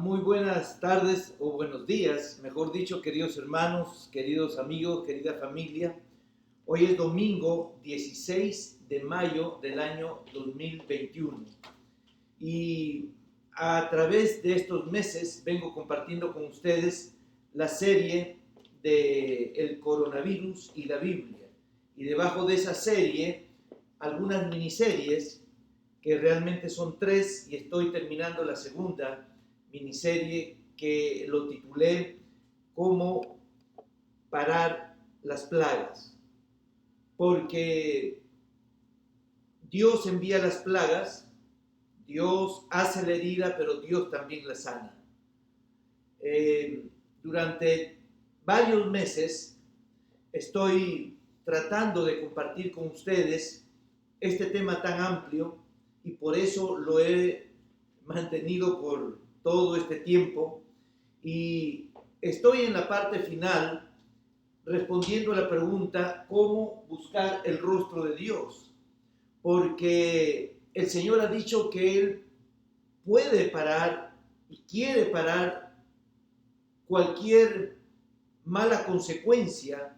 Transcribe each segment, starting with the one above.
Muy buenas tardes o buenos días, mejor dicho, queridos hermanos, queridos amigos, querida familia. Hoy es domingo 16 de mayo del año 2021 y a través de estos meses vengo compartiendo con ustedes la serie de el coronavirus y la Biblia. Y debajo de esa serie, algunas miniseries que realmente son tres y estoy terminando la segunda miniserie que lo titulé Cómo parar las plagas. Porque Dios envía las plagas, Dios hace la herida, pero Dios también la sana. Durante varios meses estoy tratando de compartir con ustedes este tema tan amplio y por eso lo he mantenido por todo este tiempo y estoy en la parte final respondiendo a la pregunta ¿cómo buscar el rostro de Dios? Porque el Señor ha dicho que Él puede parar y quiere parar cualquier mala consecuencia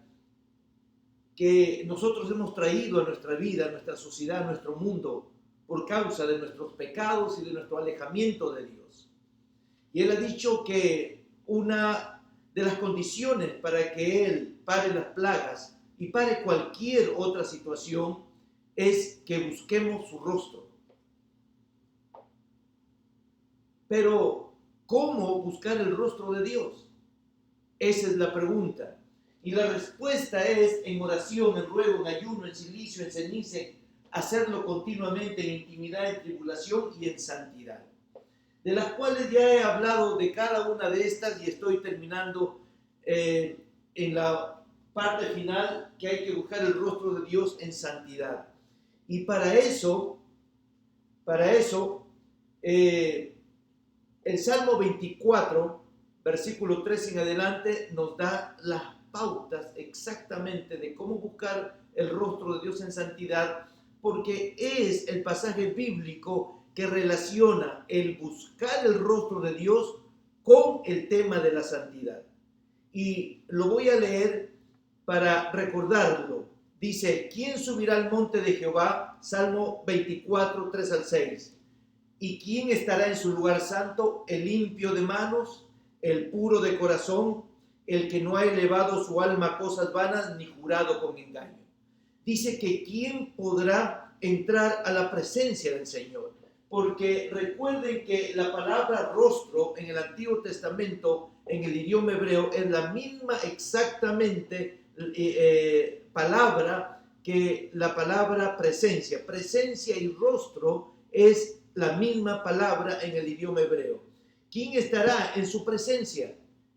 que nosotros hemos traído a nuestra vida, a nuestra sociedad, a nuestro mundo, por causa de nuestros pecados y de nuestro alejamiento de Dios. Y Él ha dicho que una de las condiciones para que Él pare las plagas y pare cualquier otra situación es que busquemos su rostro. Pero, ¿cómo buscar el rostro de Dios? Esa es la pregunta. Y la respuesta es en oración, en ruego, en ayuno, en silicio, en ceniza, hacerlo continuamente en intimidad, en tribulación y en santidad. De las cuales ya he hablado de cada una de estas y estoy terminando en la parte final que hay que buscar el rostro de Dios en santidad. Y para eso, el Salmo 24, versículo 3 en adelante, nos da las pautas exactamente de cómo buscar el rostro de Dios en santidad, porque es el pasaje bíblico que relaciona el buscar el rostro de Dios con el tema de la santidad. Y lo voy a leer para recordarlo. Dice, ¿quién subirá al monte de Jehová? Salmo 24, 3 al 6. ¿Y quién estará en su lugar santo? El limpio de manos, el puro de corazón, el que no ha elevado su alma a cosas vanas ni jurado con engaño. Dice que ¿quién podrá entrar a la presencia del Señor? Porque recuerden que la palabra rostro en el Antiguo Testamento, en el idioma hebreo, es la misma exactamente palabra que la palabra presencia. Presencia y rostro es la misma palabra en el idioma hebreo. ¿Quién estará en su presencia?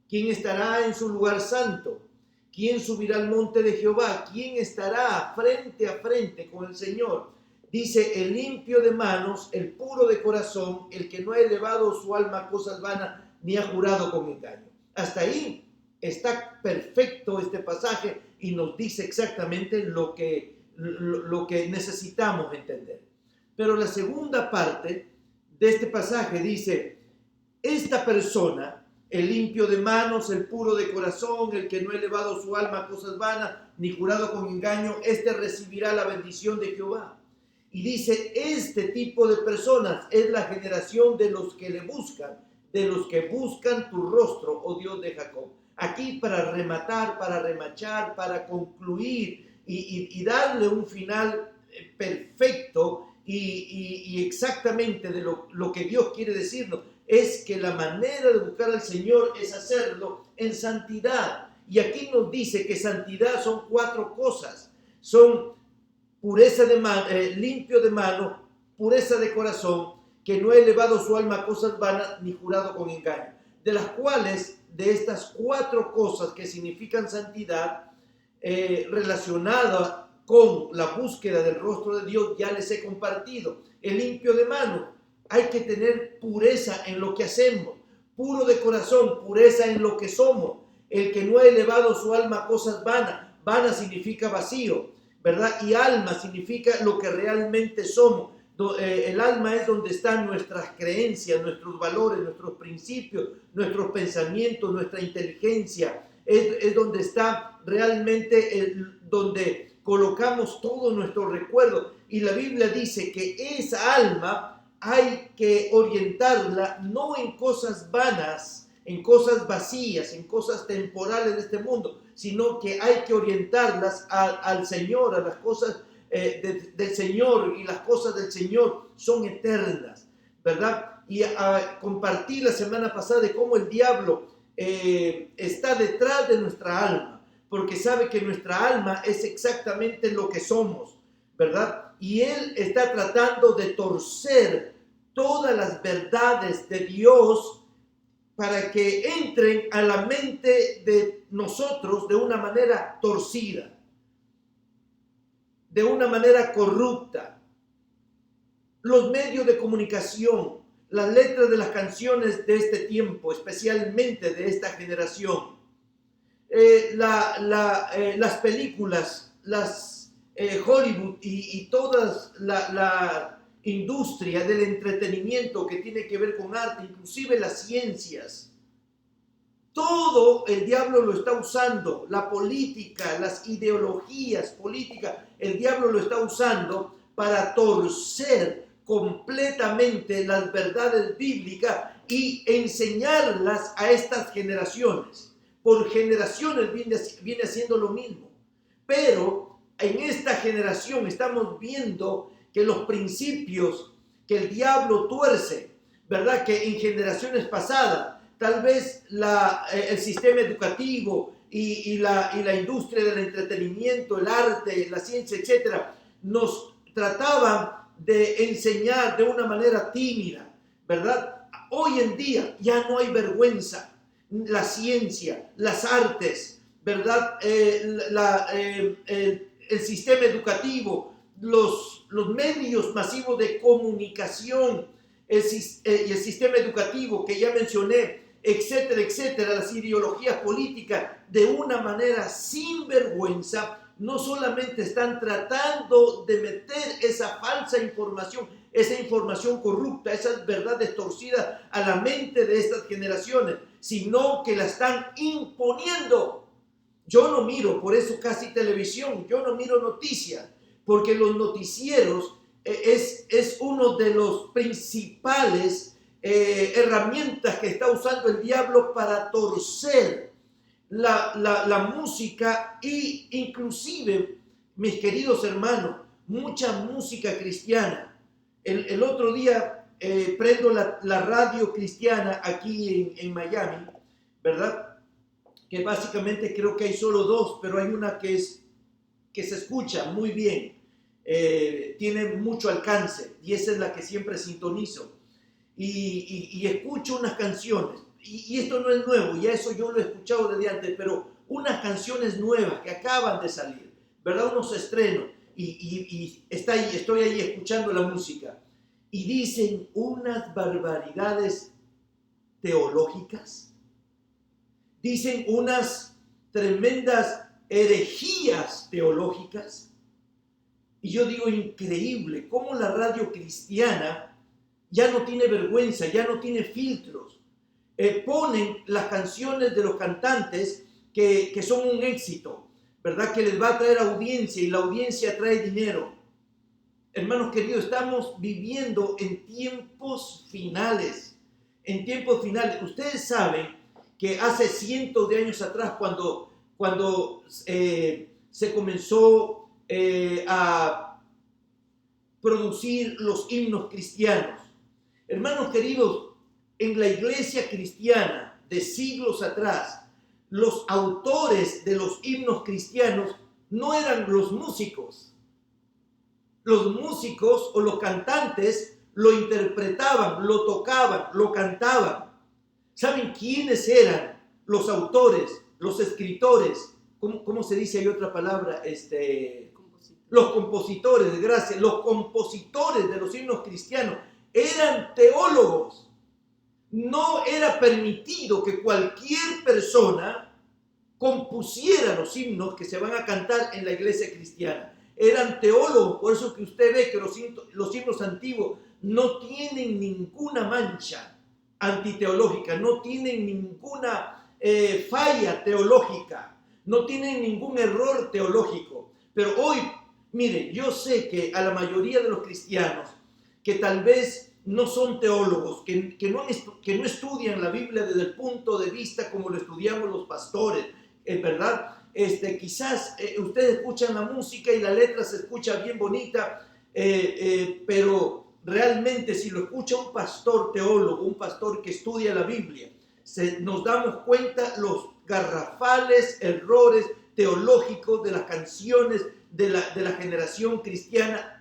¿Quién estará en su lugar santo? ¿Quién subirá al monte de Jehová? ¿Quién estará frente a frente con el Señor? Dice, el limpio de manos, el puro de corazón, el que no ha elevado su alma a cosas vanas, ni ha jurado con engaño. Hasta ahí está perfecto este pasaje y nos dice exactamente lo que necesitamos entender. Pero la segunda parte de este pasaje dice, esta persona, el limpio de manos, el puro de corazón, el que no ha elevado su alma a cosas vanas, ni jurado con engaño, este recibirá la bendición de Jehová. Y dice, este tipo de personas es la generación de los que le buscan, de los que buscan tu rostro, oh Dios de Jacob. Aquí para rematar, para remachar, para concluir y darle un final perfecto y exactamente de lo que Dios quiere decirnos, es que la manera de buscar al Señor es hacerlo en santidad. Y aquí nos dice que santidad son 4 cosas. Son pureza de mano, limpio de mano, pureza de corazón, que no ha elevado su alma a cosas vanas ni jurado con engaño. De las cuales, de estas 4 cosas que significan santidad, relacionada con la búsqueda del rostro de Dios, ya les he compartido. El limpio de mano, hay que tener pureza en lo que hacemos. Puro de corazón, pureza en lo que somos. El que no ha elevado su alma a cosas vanas. Vana significa vacío, ¿verdad? Y alma significa lo que realmente somos. El alma es donde están nuestras creencias, nuestros valores, nuestros principios, nuestros pensamientos, nuestra inteligencia. Es donde está realmente donde colocamos todo nuestro recuerdo. Y la Biblia dice que esa alma hay que orientarla no en cosas vanas, en cosas vacías, en cosas temporales de este mundo, sino que hay que orientarlas al Señor, a las cosas del Señor, y las cosas del Señor son eternas, ¿verdad? Y compartí la semana pasada de cómo el diablo está detrás de nuestra alma, porque sabe que nuestra alma es exactamente lo que somos, ¿verdad? Y él está tratando de torcer todas las verdades de Dios para que entren a la mente de nosotros de una manera torcida, de una manera corrupta. Los medios de comunicación, las letras de las canciones de este tiempo, especialmente de esta generación, las películas, Hollywood y toda la industria del entretenimiento que tiene que ver con arte, inclusive las ciencias, todo el diablo lo está usando. La política, las ideologías políticas, el diablo lo está usando para torcer completamente las verdades bíblicas y enseñarlas a estas generaciones. Por generaciones viene haciendo lo mismo. Pero en esta generación estamos viendo que los principios que el diablo tuerce, ¿verdad? Que en generaciones pasadas, tal vez el sistema educativo y la industria del entretenimiento, el arte, la ciencia, etcétera, nos trataban de enseñar de una manera tímida, ¿verdad? Hoy en día ya no hay vergüenza. La ciencia, las artes, ¿verdad? El sistema educativo, los medios masivos de comunicación, el sistema educativo que ya mencioné, etcétera, etcétera, las ideologías políticas, de una manera sin vergüenza, no solamente están tratando de meter esa falsa información, esa información corrupta, esas verdades torcidas a la mente de estas generaciones, sino que la están imponiendo. Yo no miro, por eso casi televisión, yo no miro noticias, porque los noticieros es uno de los principales herramientas que está usando el diablo para torcer la música, e inclusive, mis queridos hermanos, mucha música cristiana. El otro día prendo la radio cristiana aquí en Miami, ¿verdad? Que básicamente creo que hay solo dos, pero hay una que se escucha muy bien, tiene mucho alcance, y esa es la que siempre sintonizo. Y escucho unas canciones, y esto no es nuevo, ya eso yo lo he escuchado desde antes, pero unas canciones nuevas que acaban de salir, ¿verdad? Unos estrenos, y estoy ahí escuchando la música, y dicen unas barbaridades teológicas, dicen unas tremendas herejías teológicas, y yo digo, increíble, cómo la radio cristiana ya no tiene vergüenza, ya no tiene filtros. Ponen las canciones de los cantantes que son un éxito, ¿verdad? Que les va a traer audiencia, y la audiencia trae dinero. Hermanos queridos, estamos viviendo en tiempos finales. En tiempos finales. Ustedes saben que hace cientos de años atrás, cuando se comenzó a producir los himnos cristianos, hermanos queridos, en la iglesia cristiana de siglos atrás, los autores de los himnos cristianos no eran los músicos. Los músicos o los cantantes lo interpretaban, lo tocaban, lo cantaban. ¿Saben quiénes eran los autores, los escritores? ¿Cómo se dice? Hay otra palabra, los compositores, gracias. Los compositores de los himnos cristianos eran teólogos. No era permitido que cualquier persona compusiera los himnos que se van a cantar en la iglesia cristiana. eran teólogos. Por eso que usted ve que los himnos antiguos no tienen ninguna mancha antiteológica, no tienen ninguna falla teológica, no tienen ningún error teológico. Pero hoy, mire, yo sé que a la mayoría de los cristianos que tal vez no son teólogos, que no estudian la Biblia desde el punto de vista como lo estudiamos los pastores, ¿verdad? Quizás ustedes escuchan la música y la letra se escucha bien bonita, pero realmente si lo escucha un pastor teólogo, un pastor que estudia la Biblia, nos damos cuenta los garrafales errores teológicos de las canciones de la generación cristiana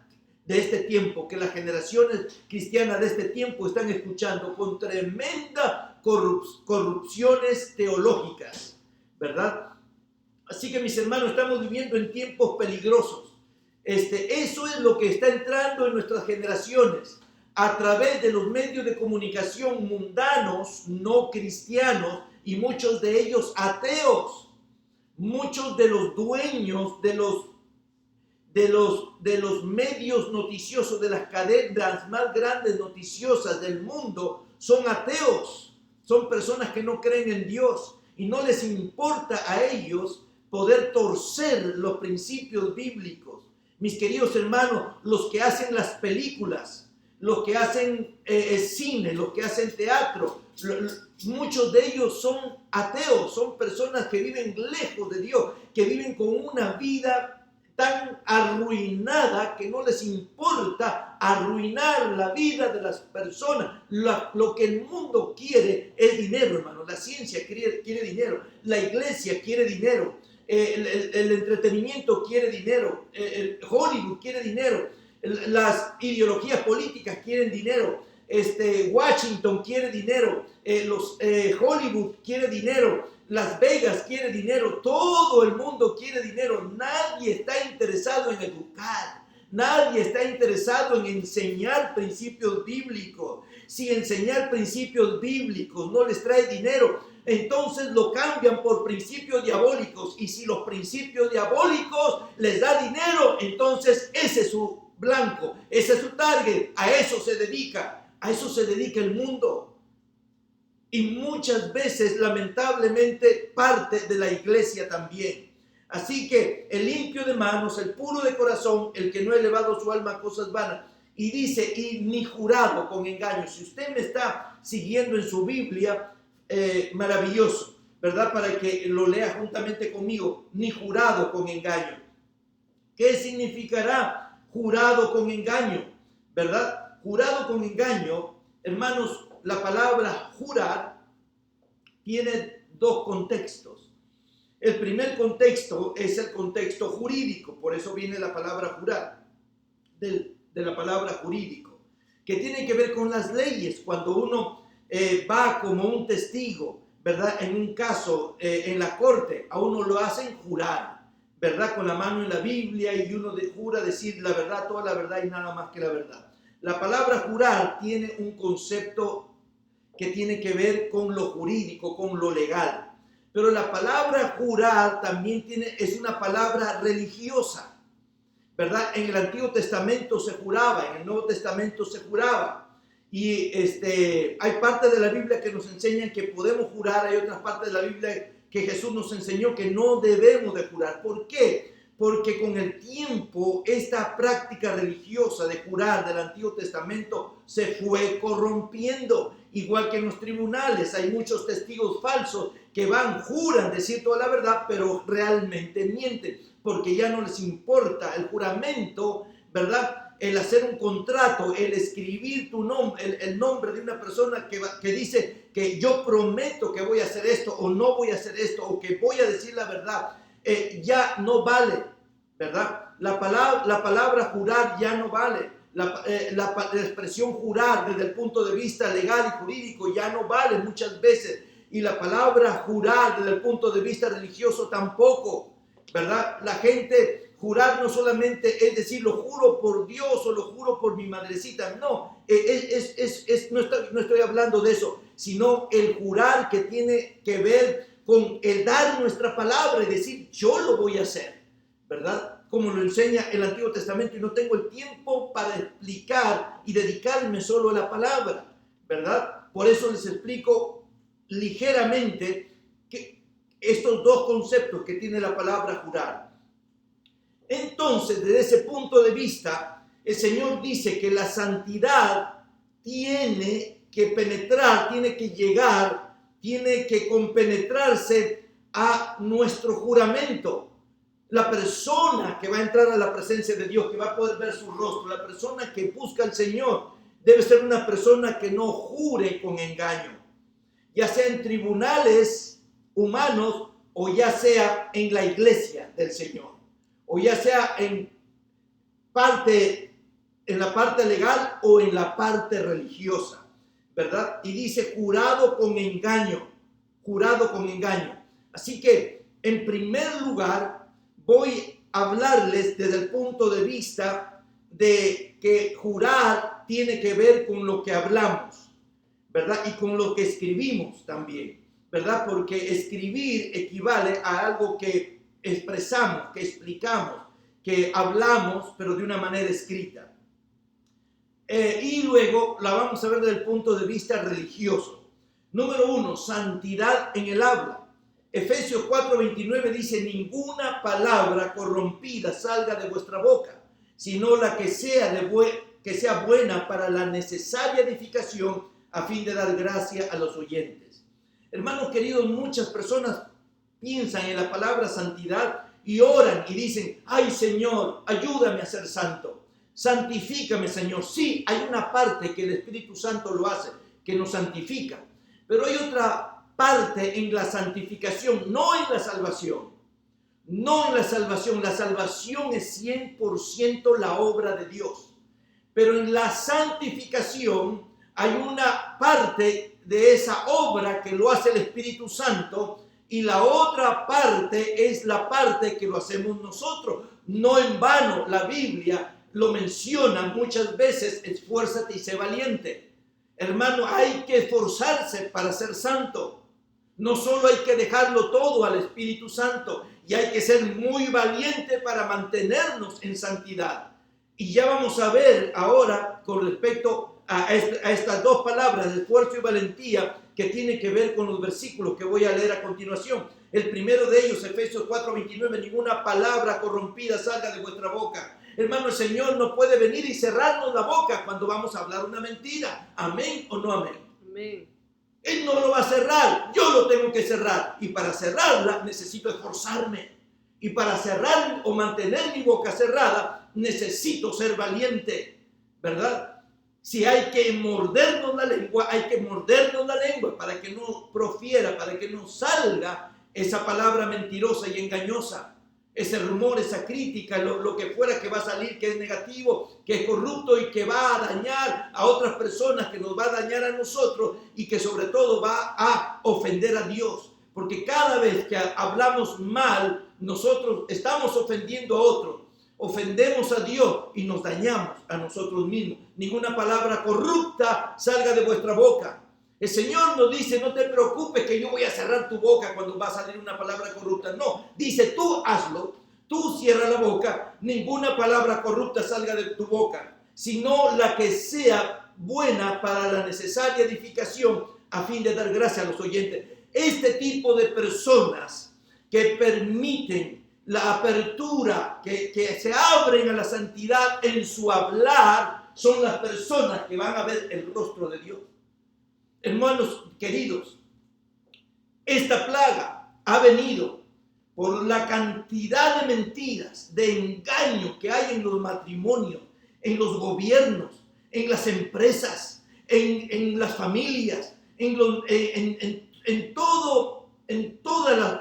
de este tiempo, que las generaciones cristianas de este tiempo están escuchando con tremenda corrupciones teológicas, ¿verdad? Así que mis hermanos, estamos viviendo en tiempos peligrosos. Eso es lo que está entrando en nuestras generaciones a través de los medios de comunicación mundanos, no cristianos, y muchos de ellos ateos. Muchos de los dueños de los medios noticiosos, de las cadenas más grandes noticiosas del mundo, son ateos. Son personas que no creen en Dios y no les importa a ellos poder torcer los principios bíblicos. Mis queridos hermanos, los que hacen las películas, los que hacen cine, los que hacen teatro, muchos de ellos son ateos, son personas que viven lejos de Dios, que viven con una vida tan arruinada que no les importa arruinar la vida de las personas. Lo que el mundo quiere es dinero, hermano. La ciencia quiere dinero, la iglesia quiere dinero, el entretenimiento quiere dinero, el Hollywood quiere dinero, las ideologías políticas quieren dinero, Washington quiere dinero, Hollywood quiere dinero, Las Vegas quiere dinero, todo el mundo quiere dinero. Nadie está interesado en educar, nadie está interesado en enseñar principios bíblicos. Si enseñar principios bíblicos no les trae dinero, entonces lo cambian por principios diabólicos. Y si los principios diabólicos les da dinero, entonces ese es su blanco, ese es su target. A eso se dedica el mundo. Y muchas veces, lamentablemente, parte de la iglesia también. Así que el limpio de manos, el puro de corazón, el que no ha elevado su alma a cosas vanas, y dice, y ni jurado con engaño. Si usted me está siguiendo en su Biblia, maravilloso, ¿verdad? Para que lo lea juntamente conmigo, ni jurado con engaño. ¿Qué significará jurado con engaño? ¿Verdad? Jurado con engaño, hermanos, la palabra jurar tiene dos contextos. El primer contexto es el contexto jurídico, por eso viene la palabra jurar, de la palabra jurídico, que tiene que ver con las leyes. Cuando uno va como un testigo, ¿verdad? En un caso, en la corte, a uno lo hacen jurar, ¿verdad? Con la mano en la Biblia, y uno jura decir la verdad, toda la verdad y nada más que la verdad. La palabra jurar tiene un concepto que tiene que ver con lo jurídico, con lo legal. Pero la palabra jurar también es una palabra religiosa, ¿verdad? En el Antiguo Testamento se juraba, en el Nuevo Testamento se juraba. Y hay partes de la Biblia que nos enseñan que podemos jurar, hay otras partes de la Biblia que Jesús nos enseñó que no debemos de jurar. ¿Por qué? Porque con el tiempo esta práctica religiosa de jurar del Antiguo Testamento se fue corrompiendo. Igual que en los tribunales hay muchos testigos falsos que juran decir toda la verdad, pero realmente mienten, porque ya no les importa el juramento, ¿verdad? El hacer un contrato, el escribir tu nombre, el nombre de una persona que dice que yo prometo que voy a hacer esto o no voy a hacer esto o que voy a decir la verdad. Ya no vale, ¿verdad? La palabra jurar ya no vale. La expresión jurar desde el punto de vista legal y jurídico ya no vale muchas veces. Y la palabra jurar desde el punto de vista religioso tampoco, ¿verdad? La gente, jurar no solamente es decir lo juro por Dios o lo juro por mi madrecita. No, no estoy hablando de eso, sino el jurar que tiene que ver con el dar nuestra palabra y decir yo lo voy a hacer, ¿verdad? como lo enseña el Antiguo Testamento, y no tengo el tiempo para explicar y dedicarme solo a la palabra, ¿verdad? Por eso les explico ligeramente que estos dos conceptos que tiene la palabra jurar. Entonces, desde ese punto de vista, el Señor dice que la santidad tiene que penetrar, tiene que llegar, tiene que compenetrarse a nuestro juramento. La persona que va a entrar a la presencia de Dios, que va a poder ver su rostro, la persona que busca al Señor, debe ser una persona que no jure con engaño, ya sea en tribunales humanos o ya sea en la iglesia del Señor, o ya sea en la parte legal o en la parte religiosa, ¿verdad? Y dice jurado con engaño, jurado con engaño. Así que, en primer lugar, voy a hablarles desde el punto de vista de que jurar tiene que ver con lo que hablamos, ¿verdad? Y con lo que escribimos también, ¿verdad? Porque escribir equivale a algo que expresamos, que explicamos, que hablamos, pero de una manera escrita. Y luego la vamos a ver desde el punto de vista religioso. Número 1, santidad en el habla. Efesios 4:29 dice, ninguna palabra corrompida salga de vuestra boca, sino la que sea, que sea buena para la necesaria edificación a fin de dar gracia a los oyentes. Hermanos queridos, muchas personas piensan en la palabra santidad y oran y dicen, ay Señor, ayúdame a ser santo. Santifícame, Señor. Sí, hay una parte que el Espíritu Santo lo hace, que nos santifica. Pero hay otra parte en la santificación, no en la salvación. No en la salvación. La salvación es 100% la obra de Dios. Pero en la santificación hay una parte de esa obra que lo hace el Espíritu Santo y la otra parte es la parte que lo hacemos nosotros. No en vano la Biblia lo menciona muchas veces, esfuérzate y sé valiente. Hermano, hay que esforzarse para ser santo. No solo hay que dejarlo todo al Espíritu Santo, y hay que ser muy valiente para mantenernos en santidad. Y ya vamos a ver ahora con respecto a estas dos palabras, esfuerzo y valentía, que tiene que ver con los versículos que voy a leer a continuación. El primero de ellos, Efesios 4:29, ninguna palabra corrompida salga de vuestra boca. Hermano, el Señor no puede venir y cerrarnos la boca cuando vamos a hablar una mentira. ¿Amén o no amén? Amén. Él no lo va a cerrar, yo lo tengo que cerrar. Y para cerrarla necesito esforzarme. Y para cerrar o mantener mi boca cerrada, necesito ser valiente, ¿verdad? Si hay que mordernos la lengua, hay que mordernos la lengua para que no profiera, para que no salga esa palabra mentirosa y engañosa. Ese rumor, esa crítica, lo que fuera que va a salir, que es negativo, que es corrupto y que va a dañar a otras personas, que nos va a dañar a nosotros y que sobre todo va a ofender a Dios. Porque cada vez que hablamos mal, nosotros estamos ofendiendo a otros, ofendemos a Dios y nos dañamos a nosotros mismos. Ninguna palabra corrupta salga de vuestra boca. El Señor nos dice, no te preocupes que yo voy a cerrar tu boca cuando va a salir una palabra corrupta. No, dice, tú hazlo, tú cierra la boca, ninguna palabra corrupta salga de tu boca, sino la que sea buena para la necesaria edificación a fin de dar gracia a los oyentes. Este tipo de personas que permiten la apertura, que se abren a la santidad en su hablar, son las personas que van a ver el rostro de Dios. Hermanos queridos, esta plaga ha venido por la cantidad de mentiras, de engaño que hay en los matrimonios, en los gobiernos, en las empresas, en las familias, en todos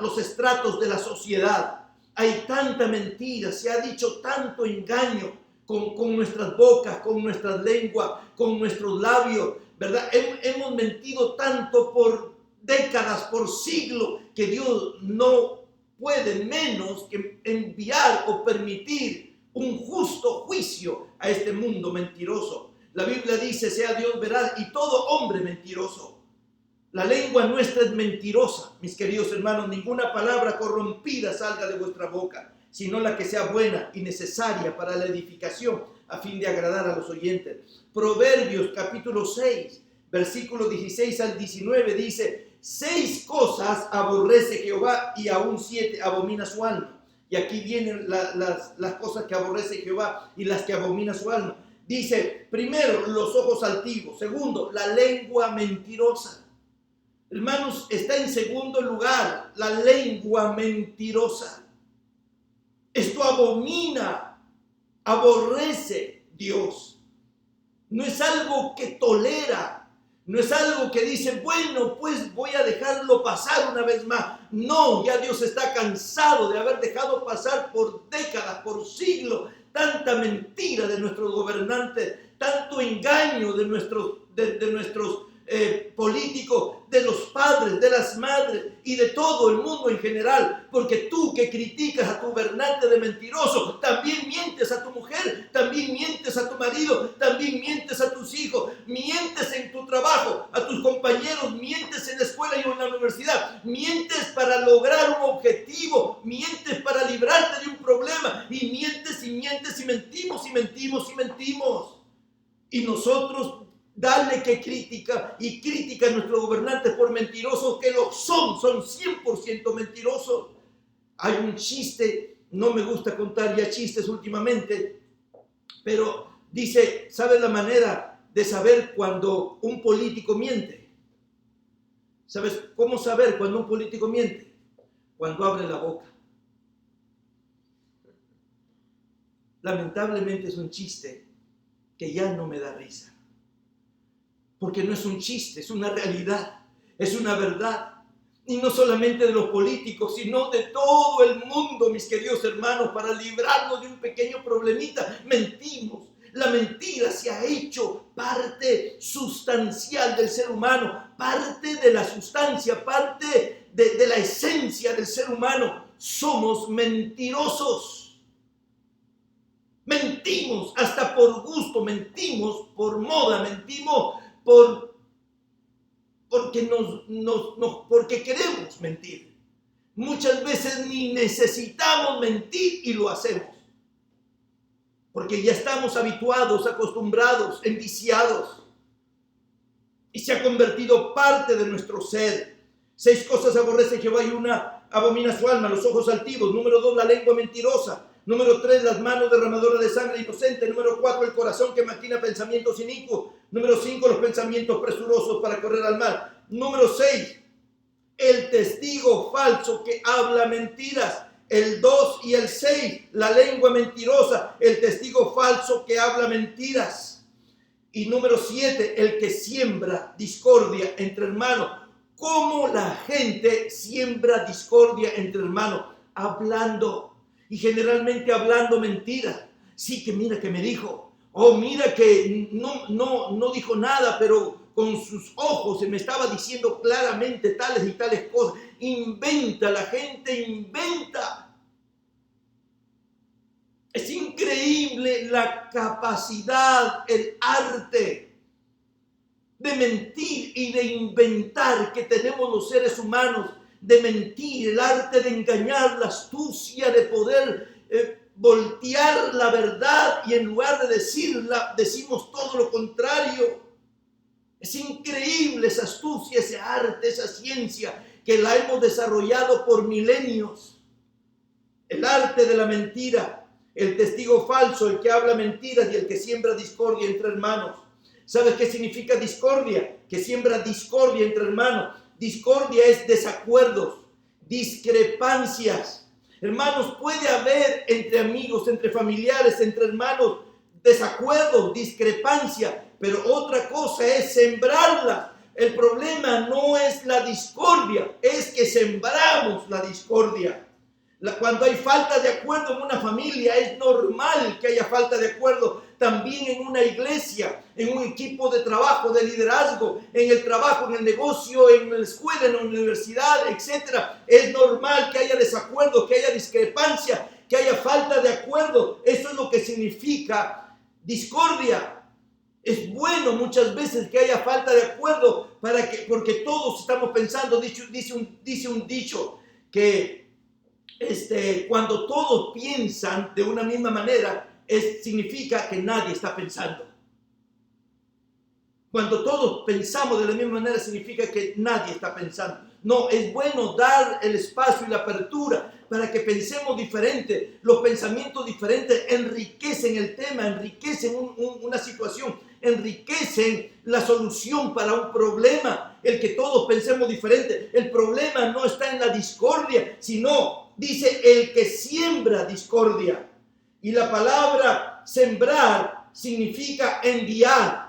los estratos de la sociedad. Hay tanta mentira, se ha dicho tanto engaño con nuestras bocas, con nuestras lenguas, con nuestros labios, ¿verdad? Hemos mentido tanto por décadas, por siglos, que Dios no puede menos que enviar o permitir un justo juicio a este mundo mentiroso. La Biblia dice, sea Dios veraz y todo hombre mentiroso. La lengua nuestra es mentirosa, mis queridos hermanos. Ninguna palabra corrompida salga de vuestra boca, sino la que sea buena y necesaria para la edificación, a fin de agradar a los oyentes. Proverbios capítulo 6, versículos 16 al 19 dice: 6 cosas aborrece Jehová y aún 7 abomina su alma. Y aquí vienen las cosas que aborrece Jehová y las que abomina su alma. Dice, primero, los ojos altivos. Segundo, la lengua mentirosa. Hermanos, está en segundo lugar la lengua mentirosa. Esto abomina, aborrece Dios. No es algo que tolera, no es algo que dice, bueno, pues voy a dejarlo pasar una vez más. No, ya Dios está cansado de haber dejado pasar por décadas, por siglos, tanta mentira de nuestros gobernantes, tanto engaño de nuestros políticos, de los padres, de las madres y de todo el mundo en general, porque tú que criticas a tu gobernante de mentiroso, también mientes a tu mujer, también mientes a tu marido, también mientes a tus hijos, mientes en tu trabajo, a tus compañeros, mientes en la escuela y en la universidad, mientes para lograr un objetivo, mientes para librarte de un problema, y mientes y mientes y mentimos y mentimos y mentimos. Y nosotros dale que critica a nuestros gobernantes por mentirosos que lo son 100% mentirosos. Hay un chiste, no me gusta contar ya chistes últimamente, pero dice, ¿sabes la manera de saber cuando un político miente? ¿Sabes cómo saber cuando un político miente? Cuando abre la boca. Lamentablemente es un chiste que ya no me da risa. Porque no es un chiste, es una realidad, es una verdad. Y no solamente de los políticos, sino de todo el mundo, mis queridos hermanos, para librarnos de un pequeño problemita. Mentimos. La mentira se ha hecho parte sustancial del ser humano, parte de la sustancia, parte de la esencia del ser humano. Somos mentirosos. Mentimos hasta por gusto, mentimos por moda, mentimos porque queremos mentir. Muchas veces ni necesitamos mentir y lo hacemos. Porque ya estamos habituados, acostumbrados, enviciados. Y se ha convertido parte de nuestro ser. 6 cosas aborrece Jehová y una abomina su alma: los ojos altivos. Número 2, la lengua mentirosa. Número 3, las manos derramadoras de sangre inocente. Número 4, el corazón que maquina pensamientos inicuos. Número 5, los pensamientos presurosos para correr al mal. Número 6, el testigo falso que habla mentiras. El 2 y el 6, la lengua mentirosa, el testigo falso que habla mentiras. Y número 7, el que siembra discordia entre hermanos. ¿Cómo la gente siembra discordia entre hermanos? Hablando. Y generalmente hablando mentira. Sí, que mira que me dijo. Oh, mira que no dijo nada, pero con sus ojos se me estaba diciendo claramente tales y tales cosas. Inventa, la gente inventa. Es increíble la capacidad, el arte de mentir y de inventar que tenemos los seres humanos. De mentir, el arte de engañar, la astucia de poder voltear la verdad y en lugar de decirla, decimos todo lo contrario. Es increíble esa astucia, ese arte, esa ciencia que la hemos desarrollado por milenios. El arte de la mentira, el testigo falso, el que habla mentiras y el que siembra discordia entre hermanos. ¿Sabes qué significa discordia? Que siembra discordia entre hermanos. Discordia es desacuerdos, discrepancias. Hermanos, puede haber entre amigos, entre familiares, entre hermanos, desacuerdos, discrepancia, pero otra cosa es sembrarla. El problema no es la discordia, es que sembramos la discordia. Cuando hay falta de acuerdo en una familia, es normal que haya falta de acuerdo también en una iglesia, en un equipo de trabajo, de liderazgo, en el trabajo, en el negocio, en la escuela, en la universidad, etc. Es normal que haya desacuerdo, que haya discrepancia, que haya falta de acuerdo. Eso es lo que significa discordia. Es bueno muchas veces que haya falta de acuerdo porque todos estamos pensando, dice un dicho, que Cuando todos piensan de una misma manera, significa que nadie está pensando. Cuando todos pensamos de la misma manera, significa que nadie está pensando. No, es bueno dar el espacio y la apertura para que pensemos diferente. Los pensamientos diferentes enriquecen el tema, enriquecen una situación, enriquecen la solución para un problema. El que todos pensemos diferente. El problema no está en la discordia, sino, dice, el que siembra discordia. Y la palabra sembrar significa enviar.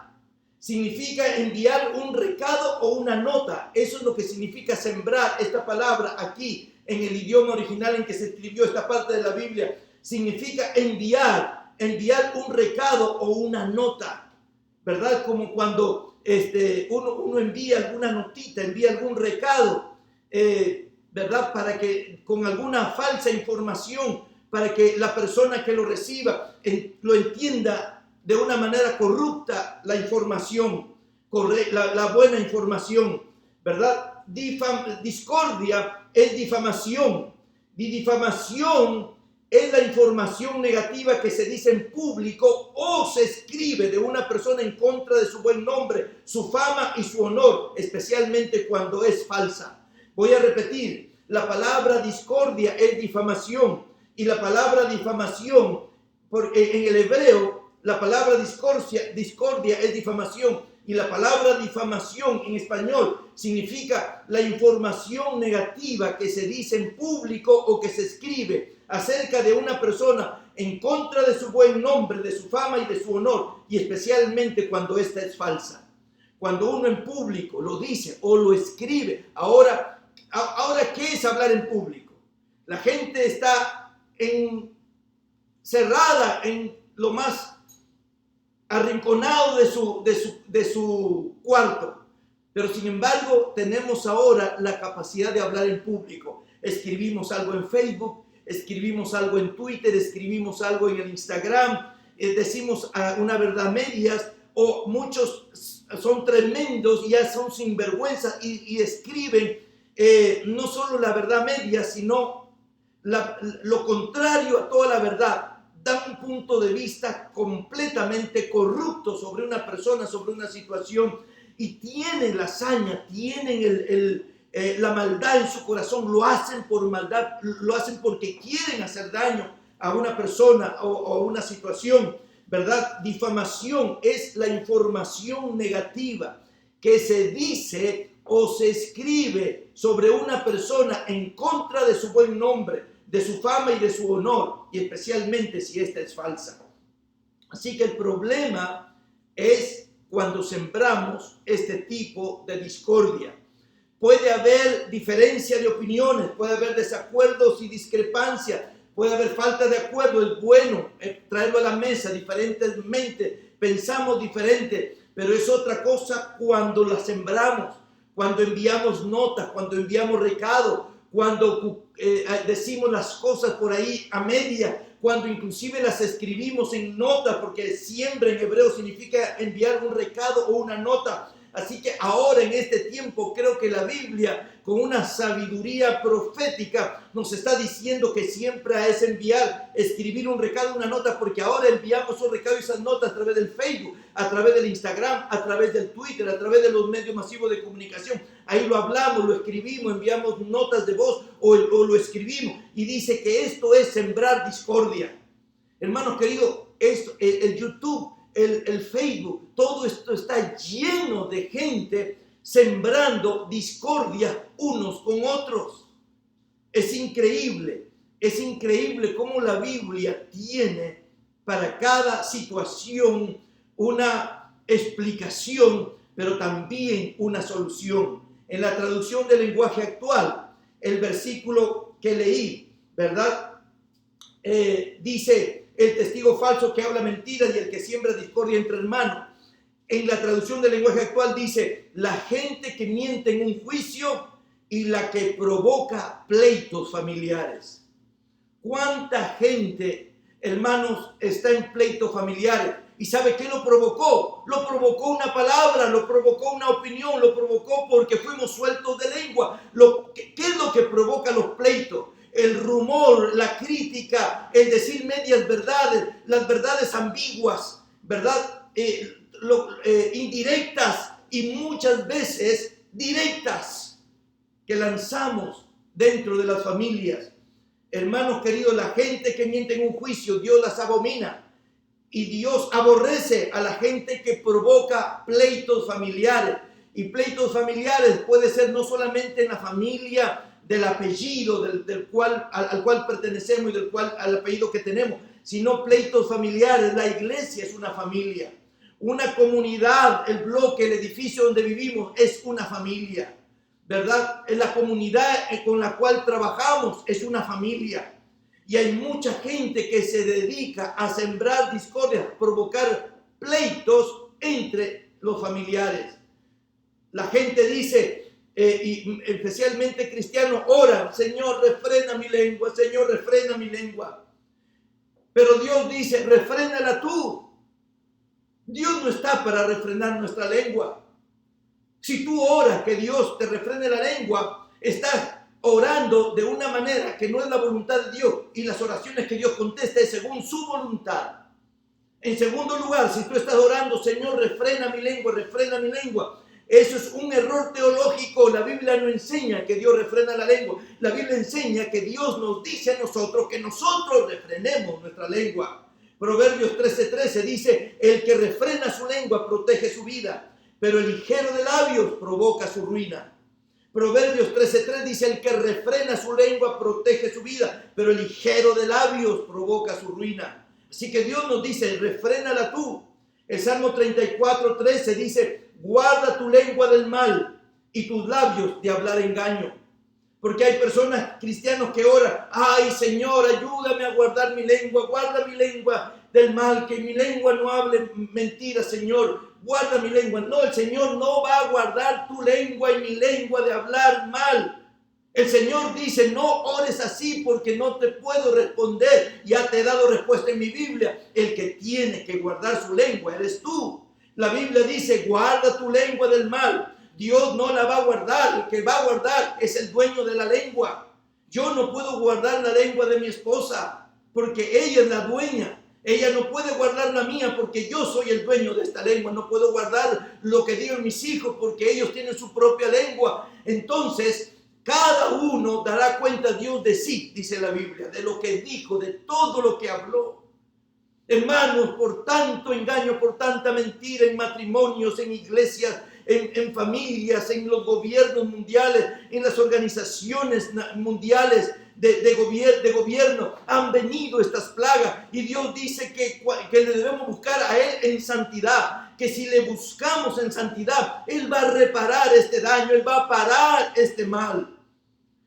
Significa enviar un recado o una nota. Eso es lo que significa sembrar. Esta palabra aquí, en el idioma original en que se escribió esta parte de la Biblia, significa enviar un recado o una nota, ¿verdad? Como cuando uno envía alguna notita, envía algún recado, ¿verdad? Para que con alguna falsa información, para que la persona que lo reciba lo entienda de una manera corrupta la información, la buena información, ¿verdad? Discordia es difamación. Y difamación es la información negativa que se dice en público o se escribe de una persona en contra de su buen nombre, su fama y su honor, especialmente cuando es falsa. Voy a repetir, la palabra discordia es difamación, y la palabra difamación, porque en el hebreo, la palabra discordia es difamación, y la palabra difamación en español significa la información negativa que se dice en público o que se escribe acerca de una persona en contra de su buen nombre, de su fama y de su honor, y especialmente cuando esta es falsa. Cuando uno en público lo dice o lo escribe, ahora ¿qué es hablar en público? La gente está encerrada en lo más arrinconado de su cuarto, pero sin embargo tenemos ahora la capacidad de hablar en público. Escribimos algo en Facebook, escribimos algo en Twitter, escribimos algo en el Instagram, decimos una verdad medias, o muchos son tremendos, ya son sinvergüenza y escriben no solo la verdad media, sino lo contrario a toda la verdad. Dan un punto de vista completamente corrupto sobre una persona, sobre una situación, y tienen la hazaña, tienen la maldad en su corazón, lo hacen por maldad, lo hacen porque quieren hacer daño a una persona o a una situación, ¿verdad? Difamación es la información negativa que se dice o se escribe sobre una persona en contra de su buen nombre, de su fama y de su honor, y especialmente si esta es falsa. Así que el problema es cuando sembramos este tipo de discordia. Puede haber diferencia de opiniones, puede haber desacuerdos y discrepancias, puede haber falta de acuerdo. Es bueno traerlo a la mesa, diferentemente, pensamos diferente, pero es otra cosa cuando la sembramos, cuando enviamos notas, cuando enviamos recados, cuando decimos las cosas por ahí a media, cuando inclusive las escribimos en nota, porque siembra en hebreo significa enviar un recado o una nota. Así que ahora en este tiempo creo que la Biblia, con una sabiduría profética, nos está diciendo que siempre es escribir un recado, una nota, porque ahora enviamos un recado y esas notas a través del Facebook, a través del Instagram, a través del Twitter, a través de los medios masivos de comunicación. Ahí lo hablamos, lo escribimos, enviamos notas de voz o lo escribimos, y dice que esto es sembrar discordia. Hermanos queridos, el YouTube, el Facebook, todo esto está lleno de gente sembrando discordia unos con otros. Es increíble cómo la Biblia tiene para cada situación una explicación, pero también una solución. En la traducción del lenguaje actual, el versículo que leí, ¿verdad? Dice: el testigo falso que habla mentiras y el que siembra discordia entre hermanos. En la traducción del lenguaje actual dice: la gente que miente en un juicio y la que provoca pleitos familiares. ¿Cuánta gente, hermanos, está en pleitos familiares? ¿Y sabe qué lo provocó? Lo provocó una palabra, lo provocó una opinión, lo provocó porque fuimos sueltos de lengua. ¿Qué es lo que provoca los pleitos? el rumor, la crítica, el decir medias verdades, las verdades ambiguas, ¿verdad? Indirectas y muchas veces directas que lanzamos dentro de las familias. Hermanos queridos, la gente que miente en un juicio, Dios las abomina. Y Dios aborrece a la gente que provoca pleitos familiares. Y pleitos familiares puede ser no solamente en la familia del apellido al cual pertenecemos y al apellido que tenemos, sino pleitos familiares. La iglesia es una familia. Una comunidad, el bloque, el edificio donde vivimos es una familia, ¿verdad? En la comunidad con la cual trabajamos es una familia. Y hay mucha gente que se dedica a sembrar discordia, provocar pleitos entre los familiares. La gente dice, y especialmente cristianos, oran: Señor, refrena mi lengua, Señor, refrena mi lengua. Pero Dios dice: refrénala tú. Dios no está para refrenar nuestra lengua. Si tú oras que Dios te refrene la lengua, estás orando de una manera que no es la voluntad de Dios, y las oraciones que Dios contesta es según su voluntad. En segundo lugar, si tú estás orando: Señor, refrena mi lengua, eso es un error teológico. La Biblia no enseña que Dios refrena la lengua. La Biblia enseña que Dios nos dice a nosotros que nosotros refrenemos nuestra lengua. Proverbios 13:13 dice: el que refrena su lengua protege su vida, pero el ligero de labios provoca su ruina. Proverbios 13:3 dice: el que refrena su lengua protege su vida, pero el ligero de labios provoca su ruina. Así que Dios nos dice: refrénala tú. El Salmo 34:13 dice: guarda tu lengua del mal y tus labios de hablar engaño. Porque hay personas, cristianos, que oran: ay, Señor, ayúdame a guardar mi lengua, guarda mi lengua del mal, que mi lengua no hable mentiras, Señor, guarda mi lengua. No, el Señor no va a guardar tu lengua y mi lengua de hablar mal. El Señor dice: no ores así porque no te puedo responder. Ya te he dado respuesta en mi Biblia. El que tiene que guardar su lengua eres tú. La Biblia dice: guarda tu lengua del mal. Dios no la va a guardar. El que va a guardar es el dueño de la lengua. Yo no puedo guardar la lengua de mi esposa porque ella es la dueña. Ella no puede guardar la mía porque yo soy el dueño de esta lengua. No puedo guardar lo que digan mis hijos porque ellos tienen su propia lengua. Entonces, cada uno dará cuenta a Dios de sí, dice la Biblia, de lo que dijo, de todo lo que habló. Hermanos, por tanto engaño, por tanta mentira en matrimonios, en iglesias, en familias, en los gobiernos mundiales, en las organizaciones mundiales de gobierno, han venido estas plagas. Y Dios dice que le debemos buscar a Él en santidad, que si le buscamos en santidad, Él va a reparar este daño, Él va a parar este mal.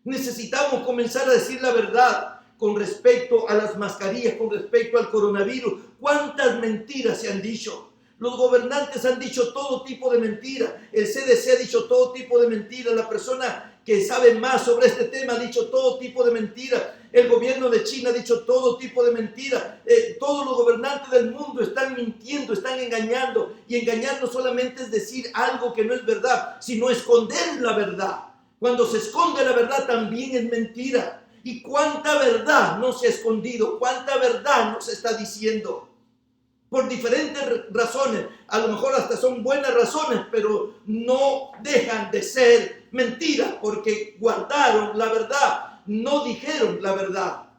Necesitamos comenzar a decir la verdad con respecto a las mascarillas, con respecto al coronavirus. ¿Cuántas mentiras se han dicho? Los gobernantes han dicho todo tipo de mentiras. El CDC ha dicho todo tipo de mentiras. La persona que sabe más sobre este tema ha dicho todo tipo de mentiras. El gobierno de China ha dicho todo tipo de mentiras. Todos los gobernantes del mundo están mintiendo, están engañando. Y engañar no solamente es decir algo que no es verdad, sino esconder la verdad. Cuando se esconde la verdad también es mentira. ¿Y cuánta verdad no se ha escondido? ¿Cuánta verdad no se está diciendo? Por diferentes razones, a lo mejor hasta son buenas razones, pero no dejan de ser mentiras porque guardaron la verdad, no dijeron la verdad.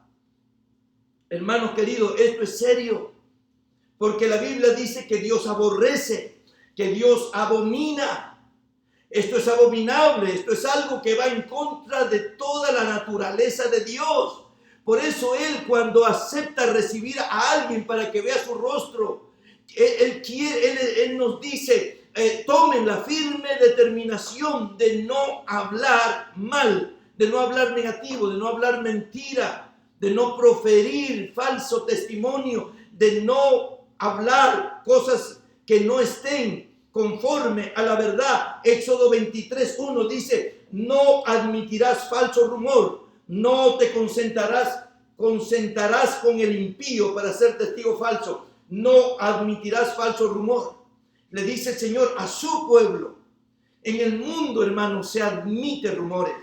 Hermanos queridos, esto es serio, porque la Biblia dice que Dios aborrece, que Dios abomina. Esto es abominable, esto es algo que va en contra de toda la naturaleza de Dios. Por eso Él, cuando acepta recibir a alguien para que vea su rostro, Él nos dice: tomen la firme determinación de no hablar mal, de no hablar negativo, de no hablar mentira, de no proferir falso testimonio, de no hablar cosas que no estén conforme a la verdad. Éxodo 23:1 dice: no admitirás falso rumor, no te consentarás con el impío para ser testigo falso, no admitirás falso rumor. Le dice el Señor a su pueblo. En el mundo, hermanos, se admite rumores,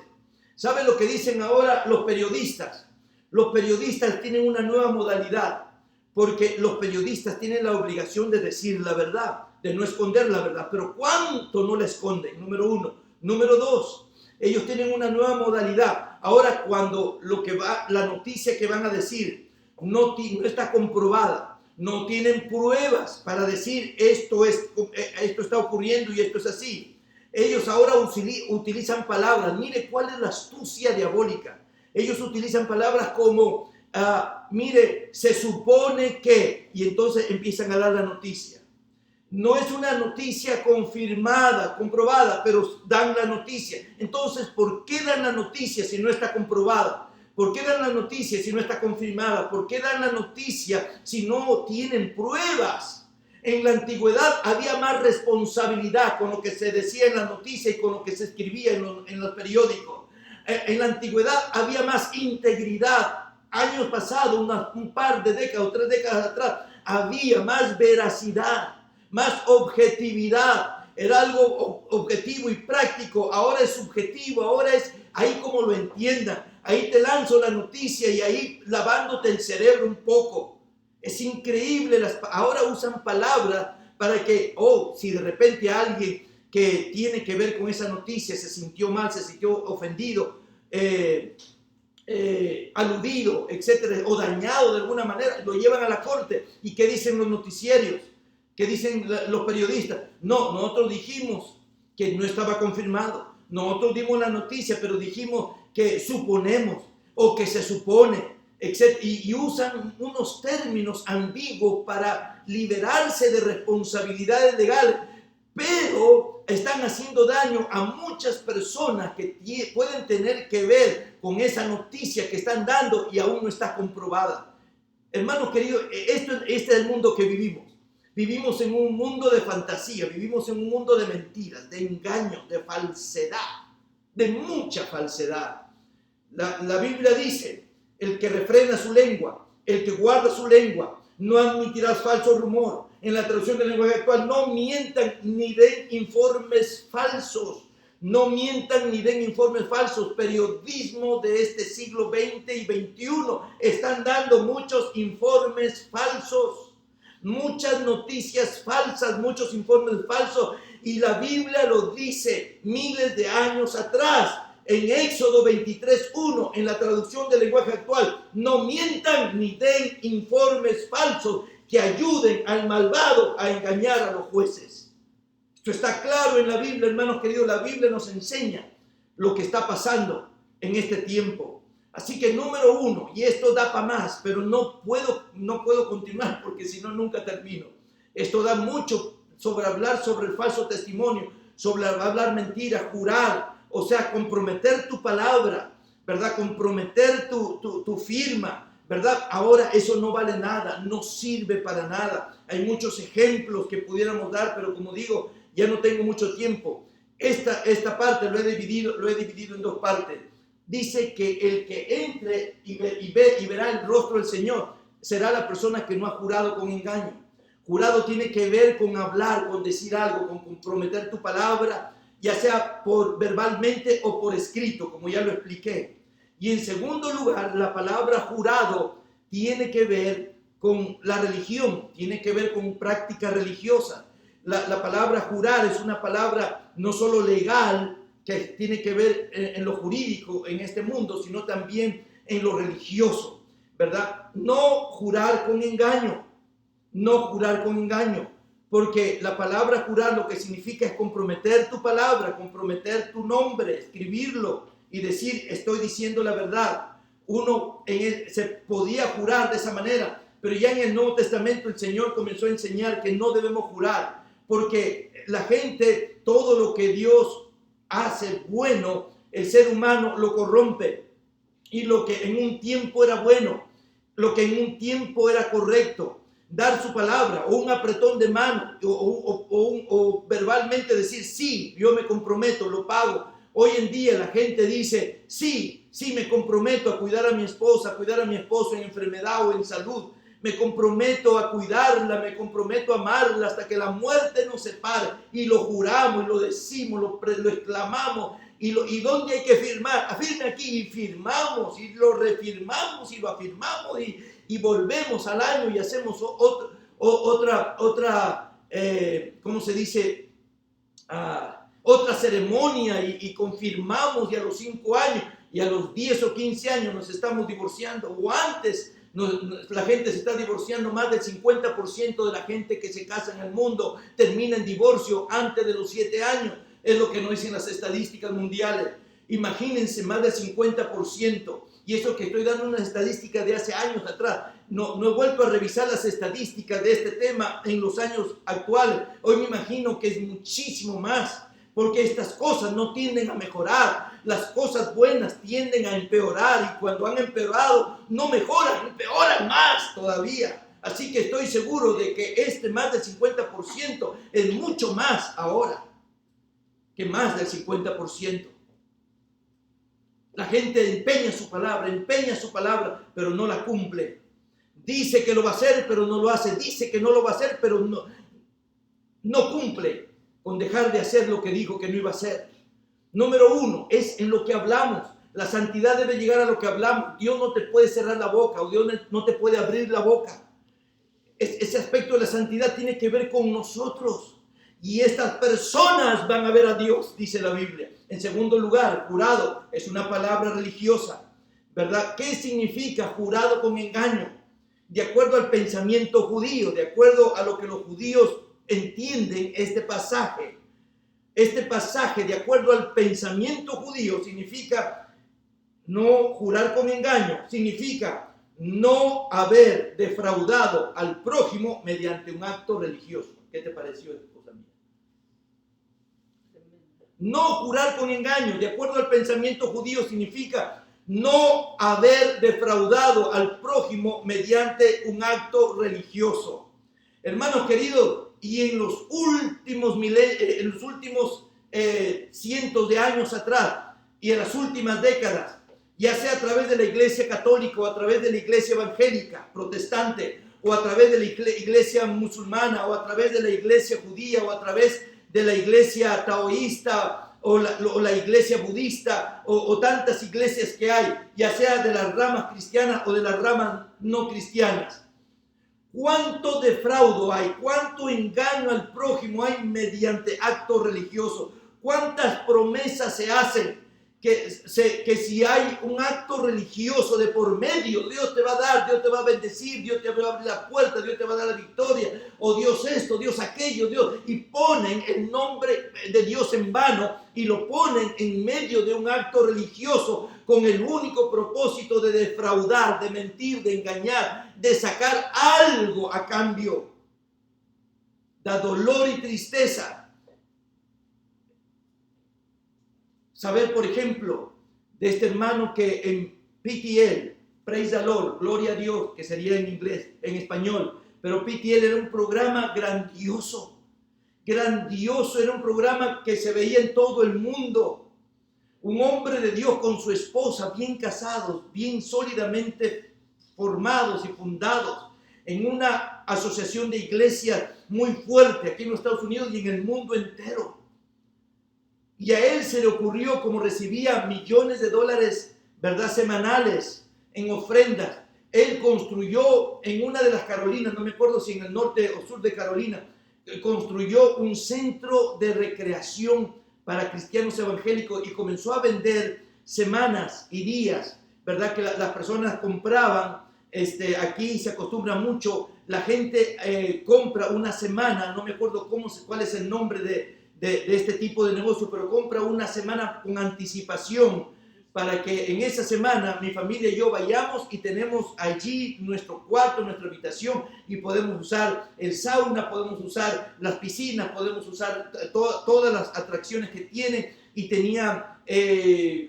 ¿Sabe lo que dicen ahora los periodistas? Los periodistas tienen una nueva modalidad, porque los periodistas tienen la obligación de decir la verdad, de no esconder la verdad. Pero ¿cuánto no la esconden? Número uno. Número dos, ellos tienen una nueva modalidad. Ahora, cuando la noticia que van a decir no está comprobada, no tienen pruebas para decir esto está ocurriendo y esto es así, ellos ahora utilizan palabras. Mire cuál es la astucia diabólica. Ellos utilizan palabras como, mire, se supone que, y entonces empiezan a dar la noticia. No es una noticia confirmada, comprobada, pero dan la noticia. Entonces, ¿por qué dan la noticia si no está comprobada? ¿Por qué dan la noticia si no está confirmada? ¿Por qué dan la noticia si no tienen pruebas? En la antigüedad había más responsabilidad con lo que se decía en la noticia y con lo que se escribía en los periódicos. En la antigüedad había más integridad. Años pasados, un par de décadas o 3 décadas atrás, había más veracidad, más objetividad. Era algo objetivo y práctico. Ahora es subjetivo, ahora es ahí como lo entiendan. Ahí te lanzo la noticia y ahí lavándote el cerebro un poco. Es increíble, ahora usan palabras para que, si de repente alguien que tiene que ver con esa noticia se sintió mal, se sintió ofendido, aludido, etcétera, o dañado de alguna manera, lo llevan a la corte. ¿Y qué dicen los noticiarios? ¿Qué dicen los periodistas? No, nosotros dijimos que no estaba confirmado. Nosotros dimos la noticia, pero dijimos que suponemos o que se supone, etc. Y usan unos términos ambiguos para liberarse de responsabilidades legales, pero están haciendo daño a muchas personas que pueden tener que ver con esa noticia que están dando y aún no está comprobada. Hermanos queridos, este es el mundo que vivimos. Vivimos en un mundo de fantasía, vivimos en un mundo de mentiras, de engaños, de falsedad, de mucha falsedad. La Biblia dice, el que refrena su lengua, el que guarda su lengua, no admitirá falso rumor. En la traducción del lenguaje actual, no mientan ni den informes falsos. No mientan ni den informes falsos. Periodismo de este siglo XX y XXI están dando muchos informes falsos, muchas noticias falsas, muchos informes falsos. Y la Biblia lo dice miles de años atrás. En Éxodo 23:1, en la traducción del lenguaje actual, no mientan ni den informes falsos que ayuden al malvado a engañar a los jueces. Esto está claro en la Biblia, hermanos queridos. La Biblia nos enseña lo que está pasando en este tiempo. Así que número uno, y esto da para más, pero no puedo continuar porque si no nunca termino. Esto da mucho sobre hablar sobre el falso testimonio, sobre hablar mentiras, jurar. O sea, comprometer tu palabra, ¿verdad? Comprometer tu firma, ¿verdad? Ahora eso no vale nada, no sirve para nada. Hay muchos ejemplos que pudiéramos dar, pero como digo, ya no tengo mucho tiempo. Esta parte lo he dividido en 2 partes. Dice que el que entre y verá el rostro del Señor será la persona que no ha jurado con engaño. Jurado tiene que ver con hablar, con decir algo, con comprometer tu palabra, ya sea verbalmente o por escrito, como ya lo expliqué. Y en segundo lugar, la palabra jurado tiene que ver con la religión, tiene que ver con práctica religiosa. La palabra jurar es una palabra no solo legal, que tiene que ver en lo jurídico en este mundo, sino también en lo religioso, ¿verdad? No jurar con engaño, no jurar con engaño. Porque la palabra jurar lo que significa es comprometer tu palabra, comprometer tu nombre, escribirlo y decir, estoy diciendo la verdad. Se podía jurar de esa manera, pero ya en el Nuevo Testamento el Señor comenzó a enseñar que no debemos jurar, porque la gente, todo lo que Dios hace bueno, el ser humano lo corrompe. Y lo que en un tiempo era bueno, lo que en un tiempo era correcto, dar su palabra o un apretón de mano o verbalmente decir, sí, yo me comprometo, lo pago. Hoy en día la gente dice, sí, me comprometo a cuidar a mi esposa, a cuidar a mi esposo en enfermedad o en salud, me comprometo a cuidarla, me comprometo a amarla hasta que la muerte nos separe. Y lo juramos, y lo decimos, lo exclamamos. ¿Y dónde hay que firmar? Afirme aquí, y firmamos, y lo refirmamos, y lo afirmamos, y volvemos al año y hacemos otra ¿cómo se dice? Otra ceremonia, y confirmamos, y a los 5 años, y a los 10 o 15 años nos estamos divorciando, o antes. La gente se está divorciando. Más del 50% de la gente que se casa en el mundo termina en divorcio antes de los 7 años. Es lo que nos dicen las estadísticas mundiales. Imagínense, más del 50%. Y eso que estoy dando una estadística de hace años atrás. No he vuelto a revisar las estadísticas de este tema en los años actuales. Hoy me imagino que es muchísimo más, porque estas cosas no tienden a mejorar. Las cosas buenas tienden a empeorar, y cuando han empeorado no mejoran, empeoran más todavía. Así que estoy seguro de que más del 50% es mucho más ahora que más del 50%. La gente empeña su palabra, pero no la cumple. Dice que lo va a hacer, pero no lo hace. Dice que no lo va a hacer, pero no cumple con dejar de hacer lo que dijo que no iba a hacer. Número 1, es en lo que hablamos. La santidad debe llegar a lo que hablamos. Dios no te puede cerrar la boca, o Dios no te puede abrir la boca. Ese aspecto de la santidad tiene que ver con nosotros. Y estas personas van a ver a Dios, dice la Biblia. En segundo lugar, jurado es una palabra religiosa, ¿verdad? ¿Qué significa jurado con engaño? De acuerdo al pensamiento judío, de acuerdo a lo que los judíos entienden este pasaje, de acuerdo al pensamiento judío, significa no jurar con engaño, significa no haber defraudado al prójimo mediante un acto religioso. ¿Qué te pareció, esposa mía? No jurar con engaño, de acuerdo al pensamiento judío, significa no haber defraudado al prójimo mediante un acto religioso. Hermanos queridos, y en los últimos cientos de años atrás, y en las últimas décadas, ya sea a través de la iglesia católica, o a través de la iglesia evangélica, protestante, o a través de la iglesia musulmana, o a través de la iglesia judía, o a través de la iglesia taoísta, o la iglesia budista, o tantas iglesias que hay, ya sea de las ramas cristianas o de las ramas no cristianas. ¿Cuánto defraudo hay? ¿Cuánto engaño al prójimo hay mediante actos religiosos? ¿Cuántas promesas se hacen? Que si hay un acto religioso de por medio, Dios te va a dar, Dios te va a bendecir, Dios te va a abrir la puerta, Dios te va a dar la victoria, o Dios esto, Dios aquello, Dios, y ponen el nombre de Dios en vano y lo ponen en medio de un acto religioso con el único propósito de defraudar, de mentir, de engañar, de sacar algo a cambio. Da dolor y tristeza saber, por ejemplo, de este hermano que en PTL, Praise the Lord, Gloria a Dios, que sería en inglés, en español, pero PTL era un programa grandioso, era un programa que se veía en todo el mundo. Un hombre de Dios con su esposa, bien casados, bien sólidamente formados y fundados en una asociación de iglesias muy fuerte aquí en los Estados Unidos y en el mundo entero. Y a él se le ocurrió, como recibía millones de dólares, ¿verdad?, semanales en ofrendas, él construyó en una de las Carolinas, no me acuerdo si en el norte o sur de Carolina, construyó un centro de recreación para cristianos evangélicos y comenzó a vender semanas y días, ¿verdad?, que las personas compraban. Aquí se acostumbra mucho, la gente compra una semana, no me acuerdo cuál es el nombre de este tipo de negocio, pero compra una semana con anticipación para que en esa semana mi familia y yo vayamos y tenemos allí nuestro cuarto, nuestra habitación, y podemos usar el sauna, podemos usar las piscinas, podemos usar todas las atracciones que tiene, y tenía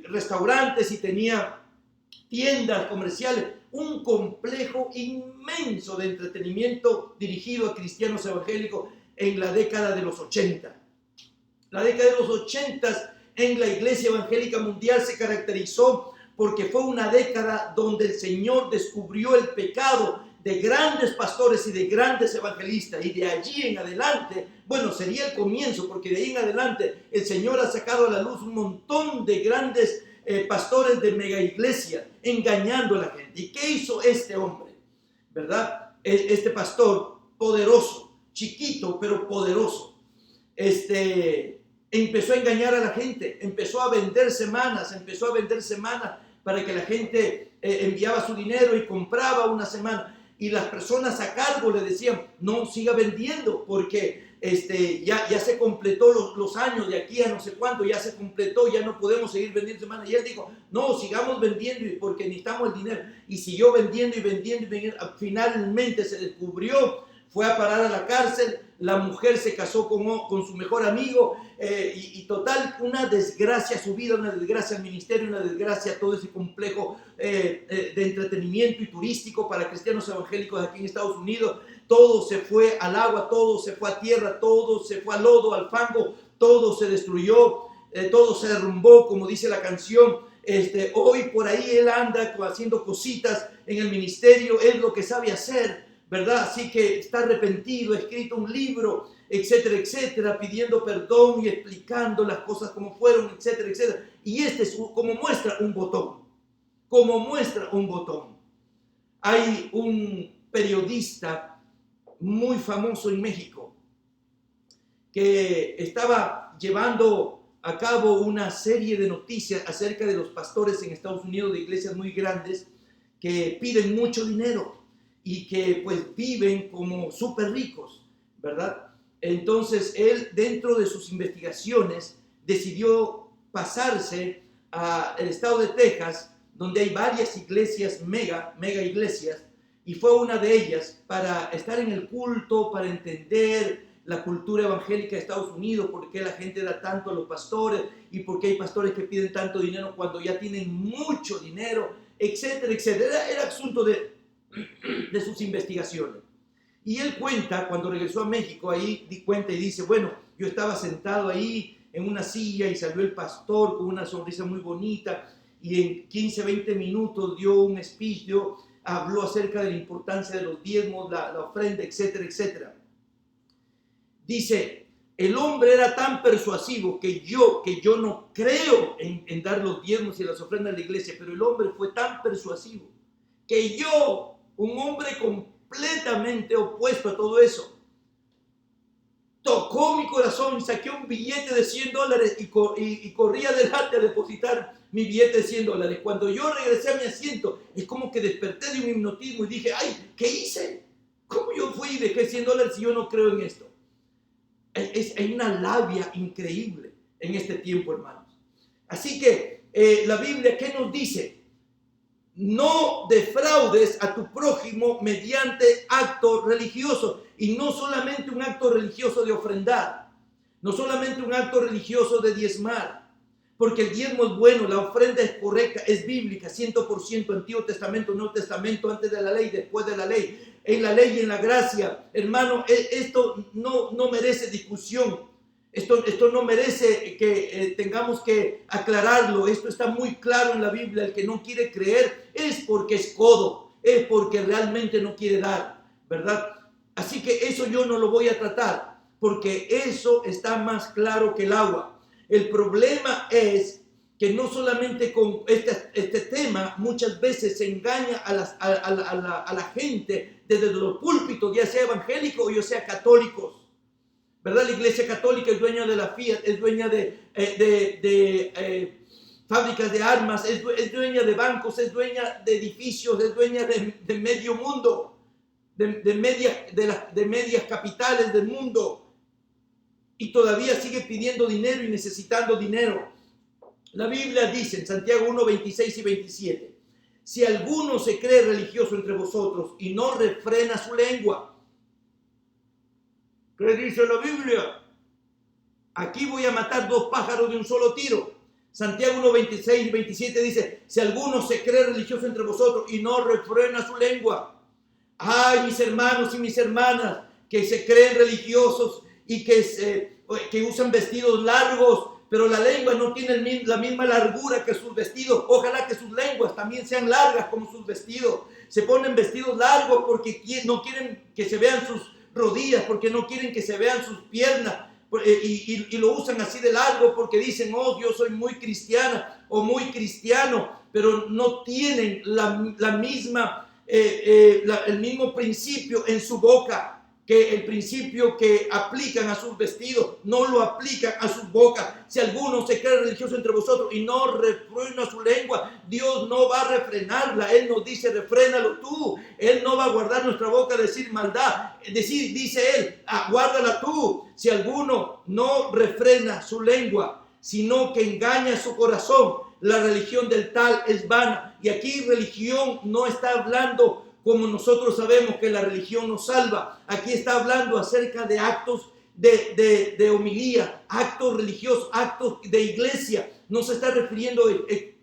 restaurantes y tenía tiendas comerciales, un complejo inmenso de entretenimiento dirigido a cristianos evangélicos en la década de los 80. La década de los 80 en la iglesia evangélica mundial se caracterizó porque fue una década donde el Señor descubrió el pecado de grandes pastores y de grandes evangelistas, y de allí en adelante, bueno, sería el comienzo, porque de ahí en adelante el Señor ha sacado a la luz un montón de grandes pastores de mega iglesias, engañando a la gente. ¿Y qué hizo este hombre? ¿Verdad? Este pastor poderoso, chiquito pero poderoso, empezó a engañar a la gente, empezó a vender semanas para que la gente enviaba su dinero y compraba una semana, y las personas a cargo le decían, no siga vendiendo porque ya se completó los años, de aquí a no sé cuánto, ya se completó, ya no podemos seguir vendiendo semanas. Y él dijo, no, sigamos vendiendo porque necesitamos el dinero. Y siguió vendiendo y vendiendo y vendiendo. Finalmente se descubrió, fue a parar a la cárcel, la mujer se casó con su mejor amigo, y total, una desgracia a su vida, una desgracia al ministerio, una desgracia a todo ese complejo de entretenimiento y turístico para cristianos evangélicos aquí en Estados Unidos. Todo se fue al agua, todo se fue a tierra, todo se fue al lodo, al fango, todo se destruyó, todo se derrumbó, como dice la canción. Hoy por ahí él anda haciendo cositas en el ministerio, es lo que sabe hacer, ¿verdad? Así que está arrepentido, ha escrito un libro, etcétera, etcétera, pidiendo perdón y explicando las cosas como fueron, etcétera, etcétera. Y es como muestra un botón, Hay un periodista muy famoso en México que estaba llevando a cabo una serie de noticias acerca de los pastores en Estados Unidos de iglesias muy grandes que piden mucho dinero y que pues viven como súper ricos, ¿verdad? Entonces él, dentro de sus investigaciones, decidió pasarse al estado de Texas, donde hay varias iglesias, mega iglesias, y fue una de ellas para estar en el culto, para entender la cultura evangélica de Estados Unidos, por qué la gente da tanto a los pastores y por qué hay pastores que piden tanto dinero cuando ya tienen mucho dinero, etcétera, etcétera. Era asunto de sus investigaciones. Y él cuenta, cuando regresó a México, ahí cuenta y dice, bueno, yo estaba sentado ahí en una silla y salió el pastor con una sonrisa muy bonita y en 15, 20 minutos dio un speech, habló acerca de la importancia de los diezmos, la ofrenda, etcétera, etcétera. Dice, el hombre era tan persuasivo que yo no creo en dar los diezmos y las ofrendas a la iglesia, pero el hombre fue tan persuasivo que yo, un hombre completamente opuesto a todo eso, tocó mi corazón, saqué un billete de $100 y corrí adelante a depositar mi billete de $100. Cuando yo regresé a mi asiento, es como que desperté de un hipnotismo y dije, ay, ¿qué hice? ¿Cómo yo fui y dejé $100 si yo no creo en esto? Hay una labia increíble en este tiempo, hermanos. Así que la Biblia, ¿qué nos dice? No defraudes a tu prójimo mediante acto religioso. Y no solamente un acto religioso de ofrendar, no solamente un acto religioso de diezmar, porque el diezmo es bueno, la ofrenda es correcta, es bíblica, 100%, Antiguo Testamento, Nuevo Testamento, antes de la ley, después de la ley, en la ley y en la gracia. Hermano, esto no merece discusión. Esto no merece que tengamos que aclararlo. Esto está muy claro en la Biblia. El que no quiere creer es porque es codo, es porque realmente no quiere dar, ¿verdad? Así que eso yo no lo voy a tratar, porque eso está más claro que el agua. El problema es que no solamente con este tema muchas veces se engaña a la gente desde los púlpitos, ya sea evangélico o ya sea católicos. ¿Verdad? La Iglesia Católica es dueña de la Fiat, es dueña de fábricas de armas, es dueña de bancos, es dueña de edificios, es dueña de medio mundo, de medias capitales del mundo, y todavía sigue pidiendo dinero y necesitando dinero. La Biblia dice en Santiago 1, 26 y 27, si alguno se cree religioso entre vosotros y no refrena su lengua, ¿qué dice la Biblia? Aquí voy a matar 2 pájaros de un solo tiro. Santiago 1, 26 y 27 dice, si alguno se cree religioso entre vosotros y no refrena su lengua. Ay, mis hermanos y mis hermanas que se creen religiosos y que usan vestidos largos pero la lengua no tiene la misma largura que sus vestidos. Ojalá que sus lenguas también sean largas como sus vestidos. Se ponen vestidos largos porque no quieren que se vean sus rodillas, porque no quieren que se vean sus piernas, y lo usan así de largo porque dicen, oh, yo soy muy cristiana o muy cristiano, pero no tienen el mismo principio en su boca, que el principio que aplican a sus vestidos, no lo aplican a sus bocas. Si alguno se cree religioso entre vosotros y no refrena su lengua, Dios no va a refrenarla. Él nos dice, refrénalo tú. Él no va a guardar nuestra boca a decir maldad. Dice Él, guárdala tú. Si alguno no refrena su lengua, sino que engaña su corazón, la religión del tal es vana. Y aquí religión no está hablando como nosotros sabemos que la religión nos salva. Aquí está hablando acerca de actos de homilía, actos religiosos, actos de iglesia. No se está refiriendo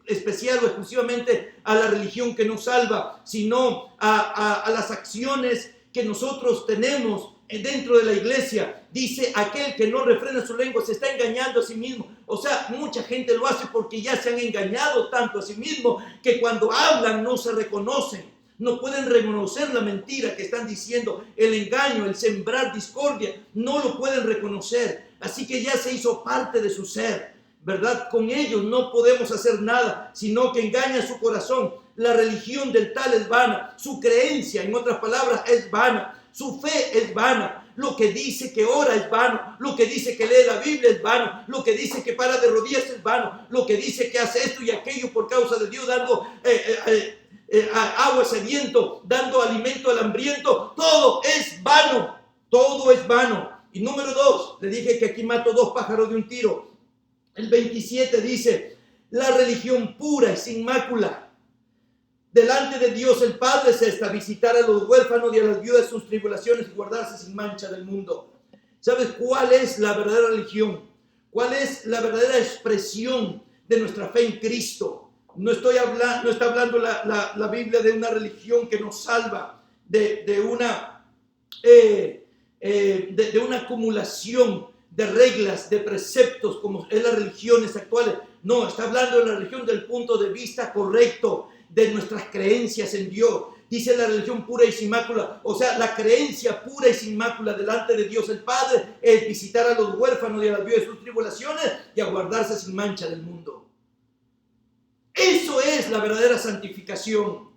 especial o exclusivamente a la religión que nos salva, sino a las acciones que nosotros tenemos dentro de la iglesia. Dice, aquel que no refrena su lengua se está engañando a sí mismo. O sea, mucha gente lo hace porque ya se han engañado tanto a sí mismo que cuando hablan no se reconocen. No pueden reconocer la mentira que están diciendo, el engaño, el sembrar discordia, no lo pueden reconocer. Así que ya se hizo parte de su ser, ¿verdad? Con ellos no podemos hacer nada, sino que engaña su corazón. La religión del tal es vana, su creencia, en otras palabras, es vana, su fe es vana. Lo que dice que ora es vano, lo que dice que lee la Biblia es vano, lo que dice que para de rodillas es vano, lo que dice que hace esto y aquello por causa de Dios, dando agua sediento, dando alimento al hambriento, todo es vano, todo es vano. Y número 2, le dije que aquí mato 2 pájaros de un tiro. El 27 dice, la religión pura y sin mácula delante de Dios el Padre es esta: visitar a los huérfanos y a las viudas sus tribulaciones y guardarse sin mancha del mundo. ¿Sabes cuál es la verdadera religión? ¿Cuál es la verdadera expresión de nuestra fe en Cristo? No está hablando la Biblia de una religión que nos salva, de una acumulación de reglas, de preceptos, como es las religiones actuales. No, está hablando de la religión del punto de vista correcto de nuestras creencias en Dios. Dice la religión pura y sin mácula, o sea, la creencia pura y sin mácula delante de Dios el Padre es visitar a los huérfanos y a las viudas de sus tribulaciones y a guardarse sin mancha del mundo. Eso es la verdadera santificación.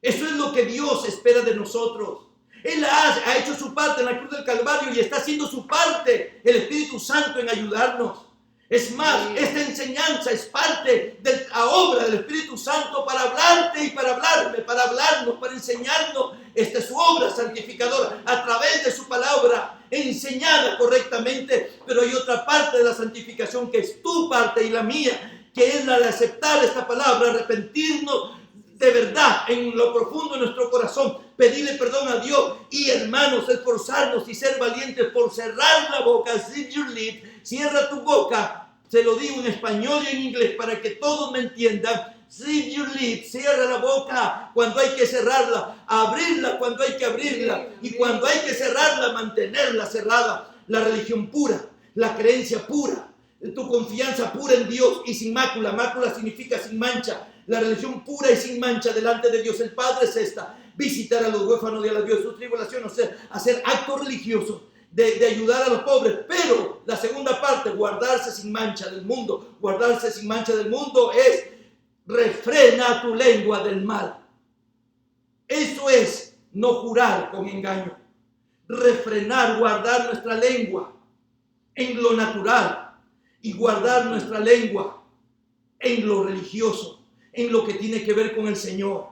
Eso es lo que Dios espera de nosotros. Él ha hecho su parte en la cruz del Calvario y está haciendo su parte el Espíritu Santo en ayudarnos. Es más, esta enseñanza es parte de la obra del Espíritu Santo para hablarte y para hablarme, para hablarnos, para enseñarnos. Esta es su obra santificadora a través de su palabra enseñada correctamente. Pero hay otra parte de la santificación que es tu parte y la mía, que es la de aceptar esta palabra, arrepentirnos de verdad en lo profundo de nuestro corazón, pedirle perdón a Dios y, hermanos, esforzarnos y ser valientes por cerrar la boca. Zip your lip, cierra tu boca. Se lo digo en español y en inglés para que todos me entiendan. Zip your lip, cierra la boca cuando hay que cerrarla, abrirla cuando hay que abrirla, y cuando hay que cerrarla, mantenerla cerrada. La religión pura, la creencia pura, tu confianza pura en Dios y sin mácula. Mácula significa sin mancha. La religión pura y sin mancha delante de Dios el Padre es esta: visitar a los huérfanos y a las viudas de su tribulación, o sea, hacer actos religiosos de ayudar a los pobres. Pero la segunda parte, guardarse sin mancha del mundo. Guardarse sin mancha del mundo es: refrena tu lengua del mal. Eso es no jurar con engaño. Refrenar, guardar nuestra lengua en lo natural y guardar nuestra lengua en lo religioso, en lo que tiene que ver con el Señor.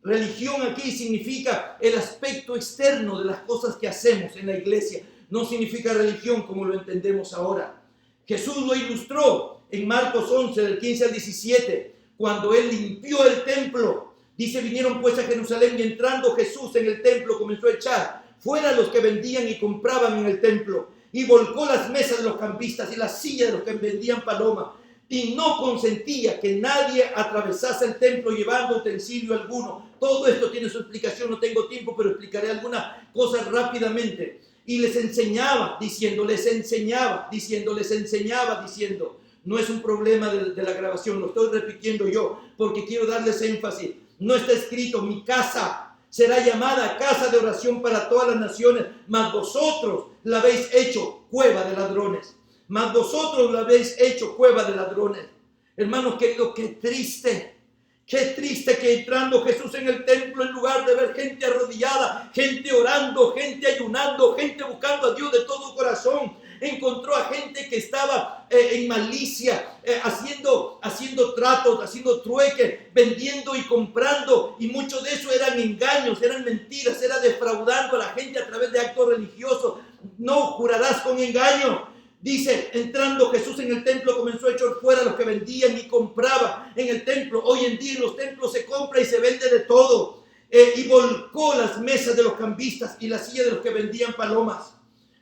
Religión aquí significa el aspecto externo de las cosas que hacemos en la iglesia. No significa religión como lo entendemos ahora. Jesús lo ilustró en Marcos 11, del 15 al 17, cuando Él limpió el templo. Dice, vinieron pues a Jerusalén y entrando Jesús en el templo comenzó a echar fuera los que vendían y compraban en el templo, y volcó las mesas de los campistas y las sillas de los que vendían palomas, y no consentía que nadie atravesase el templo llevando utensilio alguno. Todo esto tiene su explicación, no tengo tiempo, pero explicaré algunas cosas rápidamente. Y les enseñaba diciendo, no es un problema de la grabación, lo estoy repitiendo yo porque quiero darles énfasis. No está escrito, mi casa será llamada casa de oración para todas las naciones, mas vosotros la habéis hecho cueva de ladrones. Hermanos queridos, qué triste que entrando Jesús en el templo, en lugar de ver gente arrodillada, gente orando, gente ayunando, gente buscando a Dios de todo corazón, encontró a gente que estaba en malicia, haciendo tratos, haciendo trueques, vendiendo y comprando, y mucho de eso eran engaños, eran mentiras, era defraudando a la gente a través de actos religiosos. No jurarás con engaño. Dice, entrando Jesús en el templo, comenzó a echar fuera a los que vendían y compraban en el templo. Hoy en día en los templos se compra y se vende de todo. Y volcó las mesas de los cambistas y las sillas de los que vendían palomas.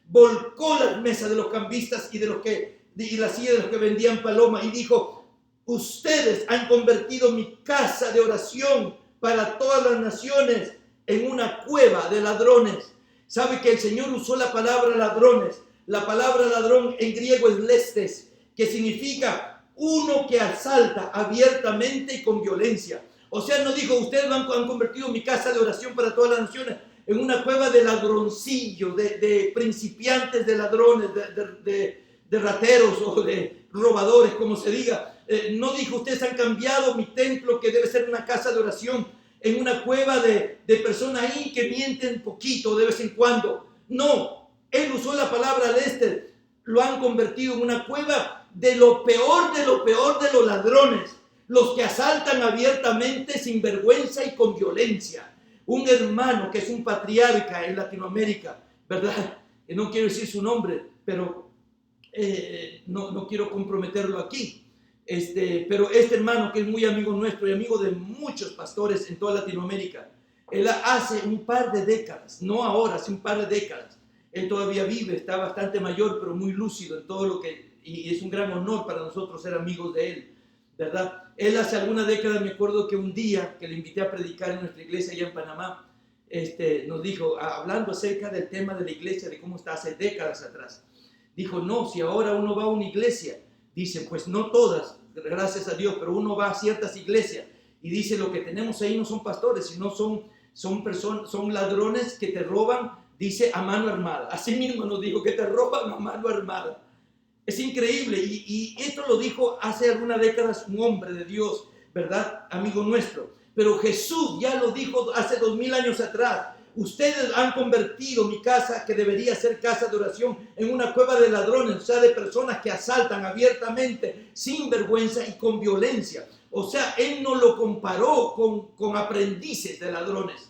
Volcó las mesas de los cambistas y la silla de los que vendían palomas. Y dijo, ustedes han convertido mi casa de oración para todas las naciones en una cueva de ladrones. ¿Sabe que el Señor usó la palabra ladrones? La palabra ladrón en griego es lestes, que significa uno que asalta abiertamente y con violencia. O sea, no dijo, ustedes han convertido mi casa de oración para todas las naciones en una cueva de ladroncillos, de principiantes, de ladrones, de rateros o de robadores, como se diga. No dijo, ustedes han cambiado mi templo, que debe ser una casa de oración, en una cueva de personas ahí que mienten poquito de vez en cuando. No. Él usó la palabra lester, lo han convertido en una cueva de lo peor de los ladrones, los que asaltan abiertamente, sin vergüenza y con violencia. Un hermano que es un patriarca en Latinoamérica, ¿verdad? No quiero decir su nombre, pero no quiero comprometerlo aquí. Pero este hermano que es muy amigo nuestro y amigo de muchos pastores en toda Latinoamérica, él hace un par de décadas, no ahora, hace un par de décadas, él todavía vive, está bastante mayor, pero muy lúcido en todo lo que, y es un gran honor para nosotros ser amigos de él, ¿verdad? Él hace algunas décadas, me acuerdo que un día que le invité a predicar en nuestra iglesia allá en Panamá, nos dijo, hablando acerca del tema de la iglesia, de cómo está hace décadas atrás, dijo, no, si ahora uno va a una iglesia, dice, pues no todas, gracias a Dios, pero uno va a ciertas iglesias, y dice, lo que tenemos ahí no son pastores, sino son personas, son ladrones que te roban, dice, a mano armada. Así mismo nos dijo que te roban a mano armada. Es increíble. Y esto lo dijo hace algunas décadas un hombre de Dios, ¿verdad? Amigo nuestro. Pero Jesús ya lo dijo hace 2000 años atrás. Ustedes han convertido mi casa, que debería ser casa de oración, en una cueva de ladrones, o sea, de personas que asaltan abiertamente, sin vergüenza y con violencia. O sea, él no lo comparó con aprendices de ladrones,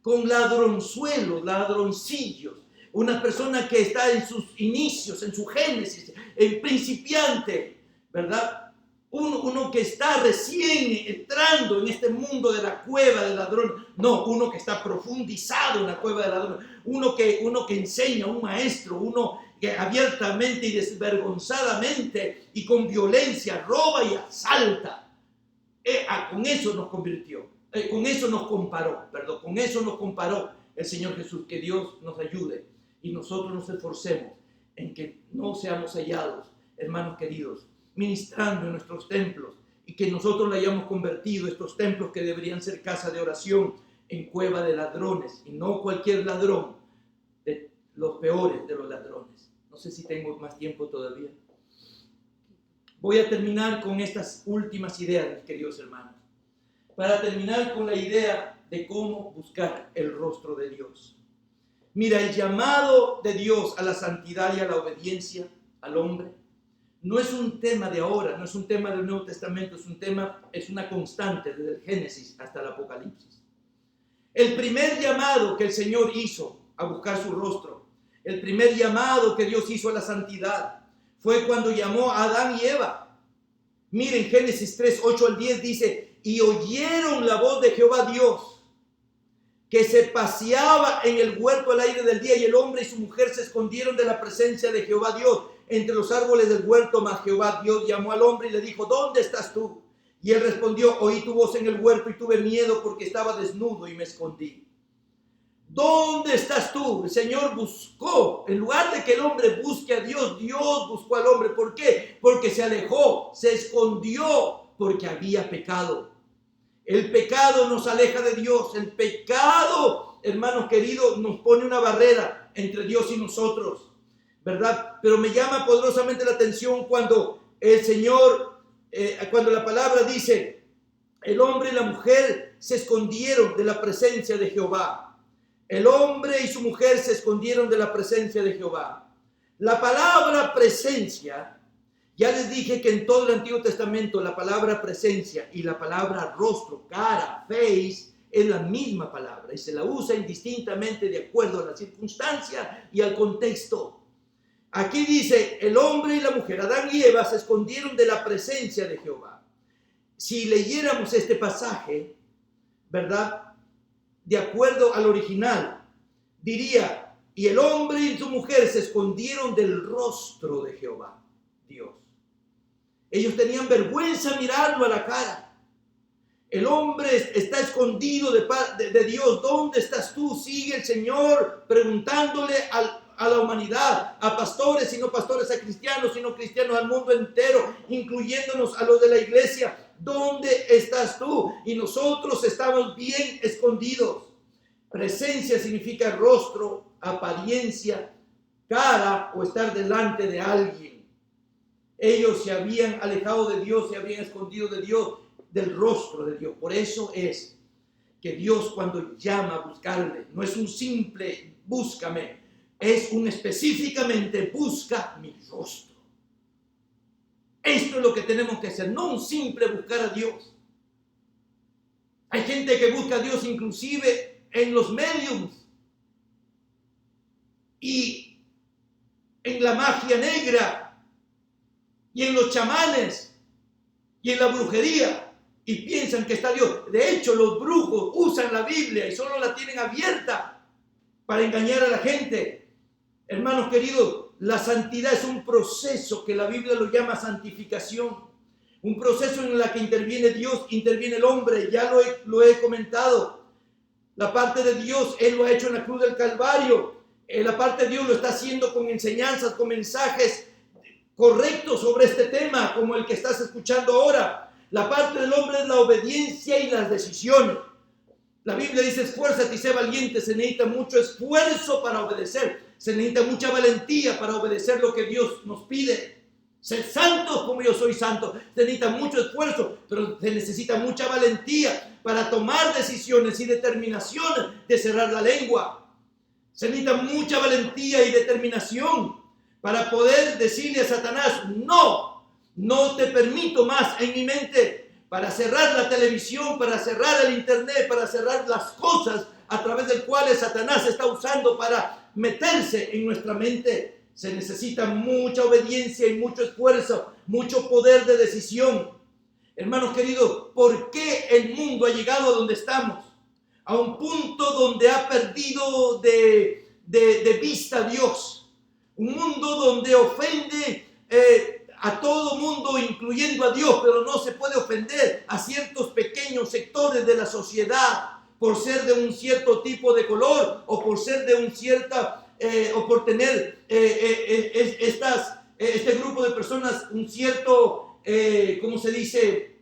con ladronzuelos, ladroncillos, una persona que está en sus inicios, en su génesis, en principiante, ¿verdad? Uno que está recién entrando en este mundo de la cueva del ladrón, no, uno que está profundizado en la cueva del ladrón, uno que enseña, un maestro, uno que abiertamente y desvergonzadamente y con violencia roba y asalta. Con eso nos convirtió. Con eso nos comparó el Señor Jesús. Que Dios nos ayude y nosotros nos esforcemos en que no seamos hallados, hermanos queridos, ministrando en nuestros templos, y que nosotros le hayamos convertido estos templos que deberían ser casa de oración en cueva de ladrones, y no cualquier ladrón, de los peores de los ladrones. No sé si tengo más tiempo todavía. Voy a terminar con estas últimas ideas, mis queridos hermanos. Para terminar con la idea de cómo buscar el rostro de Dios. Mira, el llamado de Dios a la santidad y a la obediencia al hombre no es un tema de ahora, no es un tema del Nuevo Testamento, es una constante desde el Génesis hasta el Apocalipsis. El primer llamado que el Señor hizo a buscar su rostro, el primer llamado que Dios hizo a la santidad, fue cuando llamó a Adán y Eva. Miren, Génesis 3, 8 al 10 dice, y oyeron la voz de Jehová Dios, que se paseaba en el huerto al aire del día, y el hombre y su mujer se escondieron de la presencia de Jehová Dios entre los árboles del huerto. Mas Jehová Dios llamó al hombre y le dijo, ¿dónde estás tú? Y él respondió, oí tu voz en el huerto y tuve miedo porque estaba desnudo y me escondí. ¿Dónde estás tú? El Señor buscó, en lugar de que el hombre busque a Dios, Dios buscó al hombre. ¿Por qué? Porque se alejó, se escondió, porque había pecado. El pecado nos aleja de Dios. El pecado, hermanos queridos, nos pone una barrera entre Dios y nosotros, ¿verdad? Pero me llama poderosamente la atención cuando el Señor, cuando la palabra dice, el hombre y la mujer se escondieron de la presencia de Jehová. El hombre y su mujer se escondieron de la presencia de Jehová. La palabra presencia, ya les dije que en todo el Antiguo Testamento la palabra presencia y la palabra rostro, cara, face, es la misma palabra y se la usa indistintamente de acuerdo a la circunstancia y al contexto. Aquí dice, el hombre y la mujer, Adán y Eva, se escondieron de la presencia de Jehová. Si leyéramos este pasaje, ¿verdad?, de acuerdo al original, diría, y el hombre y su mujer se escondieron del rostro de Jehová, Dios. Ellos tenían vergüenza mirarlo a la cara. El hombre está escondido de Dios. ¿Dónde estás tú? Sigue el Señor preguntándole a la humanidad, a pastores y no pastores, a cristianos y no cristianos, al mundo entero, incluyéndonos a los de la iglesia. ¿Dónde estás tú? Y nosotros estamos bien escondidos. Presencia significa rostro, apariencia, cara o estar delante de alguien. Ellos se habían alejado de Dios, se habían escondido de Dios, del rostro de Dios. Por eso es que Dios, cuando llama a buscarle, no es un simple búscame, es un específicamente busca mi rostro. Esto es lo que tenemos que hacer, no un simple buscar a Dios. Hay gente que busca a Dios inclusive en los mediums y en la magia negra y en los chamanes y en la brujería y piensan que está Dios. De hecho, los brujos usan la Biblia y solo la tienen abierta para engañar a la gente. Hermanos queridos, la santidad es un proceso que la Biblia lo llama santificación. Un proceso en el que interviene Dios, interviene el hombre. Ya lo he comentado. La parte de Dios, Él lo ha hecho en la cruz del Calvario. La parte de Dios lo está haciendo con enseñanzas, con mensajes correctos sobre este tema, como el que estás escuchando ahora. La parte del hombre es la obediencia y las decisiones. La Biblia dice, esfuérzate y sé valiente. Se necesita mucho esfuerzo para obedecer. Se necesita mucha valentía para obedecer lo que Dios nos pide. Ser santos como yo soy santo. Se necesita mucho esfuerzo, pero se necesita mucha valentía para tomar decisiones y determinación de cerrar la lengua. Se necesita mucha valentía y determinación para poder decirle a Satanás, no te permito más en mi mente, para cerrar la televisión, para cerrar el internet, para cerrar las cosas a través del cuales Satanás está usando para meterse en nuestra mente. Se necesita mucha obediencia y mucho esfuerzo, mucho poder de decisión. Hermanos queridos, ¿por qué el mundo ha llegado a donde estamos? A un punto donde ha perdido de vista a Dios. Un mundo donde ofende a todo mundo, incluyendo a Dios, pero no se puede ofender a ciertos pequeños sectores de la sociedad por ser de un cierto tipo de color o por ser de un cierta o por tener este grupo de personas un cierto, ¿cómo se dice?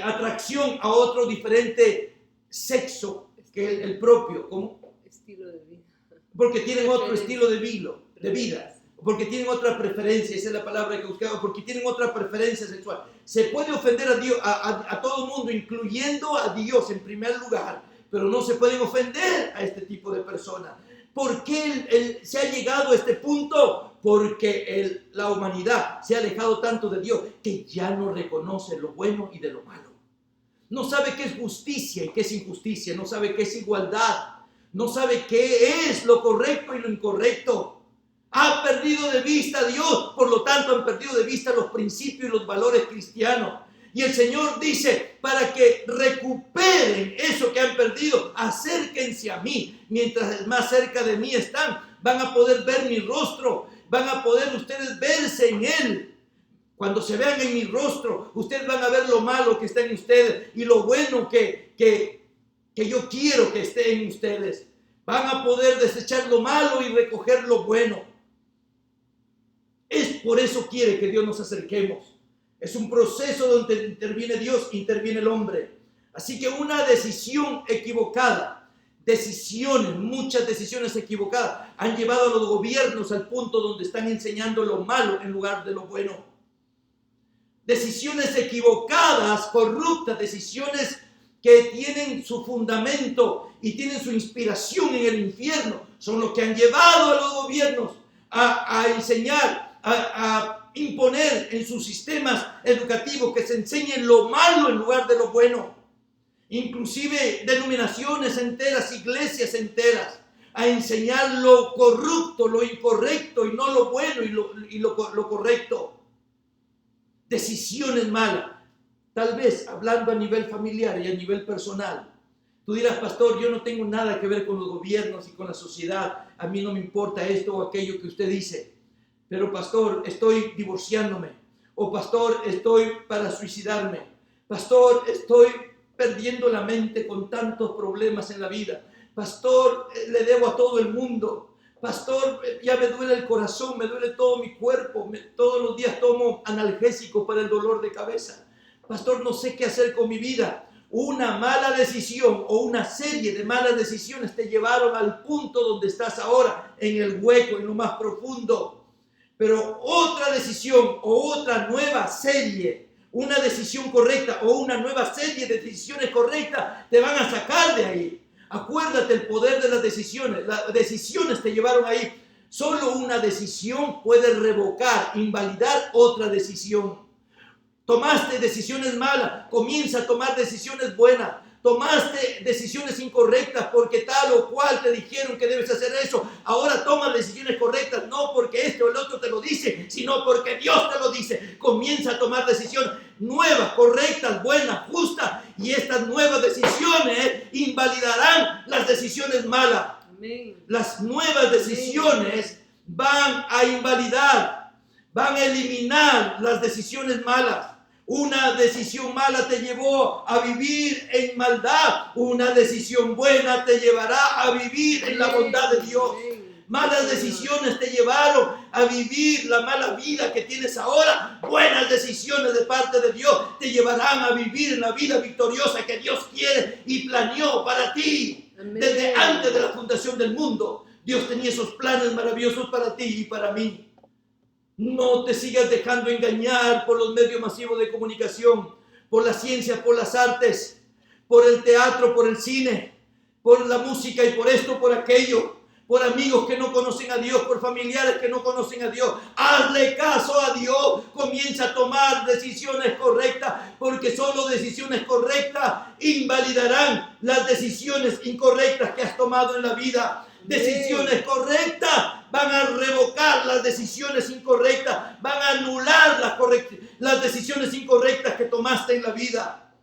Atracción a otro diferente sexo que el propio. ¿Cómo? Estilo de vida. Porque tienen otro estilo de vida. Porque tienen otra preferencia, esa es la palabra que buscaba, porque tienen otra preferencia sexual. Se puede ofender a Dios, a todo mundo, incluyendo a Dios en primer lugar, pero no se pueden ofender a este tipo de personas. ¿Por qué se ha llegado a este punto? Porque la humanidad se ha alejado tanto de Dios que ya no reconoce lo bueno y de lo malo. No sabe qué es justicia y qué es injusticia, no sabe qué es igualdad, no sabe qué es lo correcto y lo incorrecto. Ha perdido de vista a Dios, por lo tanto han perdido de vista los principios y los valores cristianos. Y el Señor dice, para que recuperen eso que han perdido, acérquense a mí. Mientras más cerca de mí están, van a poder ver mi rostro, van a poder ustedes verse en Él. Cuando se vean en mi rostro, ustedes van a ver lo malo que está en ustedes y lo bueno que yo quiero que esté en ustedes. Van a poder desechar lo malo y recoger lo bueno. Es por eso quiere que Dios nos acerquemos. Es un proceso donde interviene Dios, interviene el hombre. Así que una decisión equivocada, muchas decisiones equivocadas han llevado a los gobiernos al punto donde están enseñando lo malo en lugar de lo bueno. Decisiones equivocadas, corruptas, decisiones que tienen su fundamento y tienen su inspiración en el infierno, son los que han llevado a los gobiernos a enseñar, a imponer en sus sistemas educativos que se enseñen lo malo en lugar de lo bueno. Inclusive denominaciones enteras, iglesias enteras, a enseñar lo corrupto, lo incorrecto y no lo bueno y lo correcto. Decisiones malas. Tal vez hablando a nivel familiar y a nivel personal. Tú dirás, pastor, yo no tengo nada que ver con los gobiernos y con la sociedad. A mí no me importa esto o aquello que usted dice. Pero pastor, estoy divorciándome. O pastor, estoy para suicidarme. Pastor, estoy perdiendo la mente con tantos problemas en la vida. Pastor, le debo a todo el mundo. Pastor, ya me duele el corazón, me duele todo mi cuerpo. Todos los días tomo analgésicos para el dolor de cabeza. Pastor, no sé qué hacer con mi vida. Una mala decisión o una serie de malas decisiones te llevaron al punto donde estás ahora, en el hueco, en lo más profundo. Pero otra decisión o otra nueva serie, una decisión correcta o una nueva serie de decisiones correctas te van a sacar de ahí. Acuérdate el poder de las decisiones. Las decisiones te llevaron ahí. Solo una decisión puede revocar, invalidar otra decisión. Tomaste decisiones malas, comienza a tomar decisiones buenas. Tomaste decisiones incorrectas porque tal o cual te dijeron que debes hacer eso. Ahora toma decisiones correctas, no porque este o el otro te lo dice, sino porque Dios te lo dice. Comienza a tomar decisiones nuevas, correctas, buenas, justas. Y estas nuevas decisiones invalidarán las decisiones malas. Amén. Las nuevas decisiones van a invalidar, van a eliminar las decisiones malas. Una decisión mala te llevó a vivir en maldad. Una decisión buena te llevará a vivir en la bondad de Dios. Malas decisiones te llevaron a vivir la mala vida que tienes ahora. Buenas decisiones de parte de Dios te llevarán a vivir la vida victoriosa que Dios quiere y planeó para ti. Desde antes de la fundación del mundo, Dios tenía esos planes maravillosos para ti y para mí. No te sigas dejando engañar por los medios masivos de comunicación, por la ciencia, por las artes, por el teatro, por el cine, por la música y por esto, por aquello, por amigos que no conocen a Dios, por familiares que no conocen a Dios. Hazle caso a Dios, comienza a tomar decisiones correctas, porque solo decisiones correctas invalidarán las decisiones incorrectas que has tomado en la vida. Decisiones correctas van a revocar las decisiones incorrectas, van a anular las decisiones incorrectas que tomaste en la vida.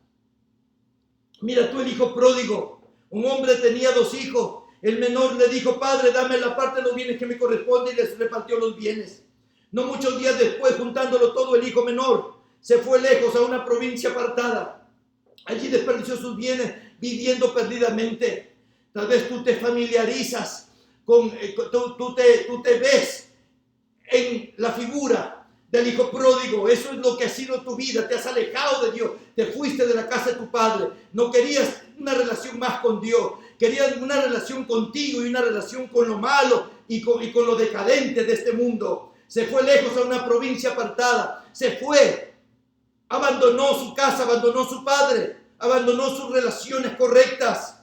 Mira tú el hijo pródigo. Un hombre tenía 2 hijos. El menor le dijo, padre, dame la parte de los bienes que me corresponde, y les repartió los bienes. No muchos días después, juntándolo todo, el hijo menor se fue lejos a una provincia apartada. Allí desperdició sus bienes viviendo perdidamente. Tal vez tú te familiarizas tú te ves en la figura del hijo pródigo. Eso es lo que ha sido tu vida. Te has alejado de Dios, te fuiste de la casa de tu padre. No querías una relación más con Dios, querías una relación contigo y una relación con lo malo y con lo decadente de este mundo. Se fue lejos a una provincia apartada, se fue, abandonó su casa, abandonó su padre, abandonó sus relaciones correctas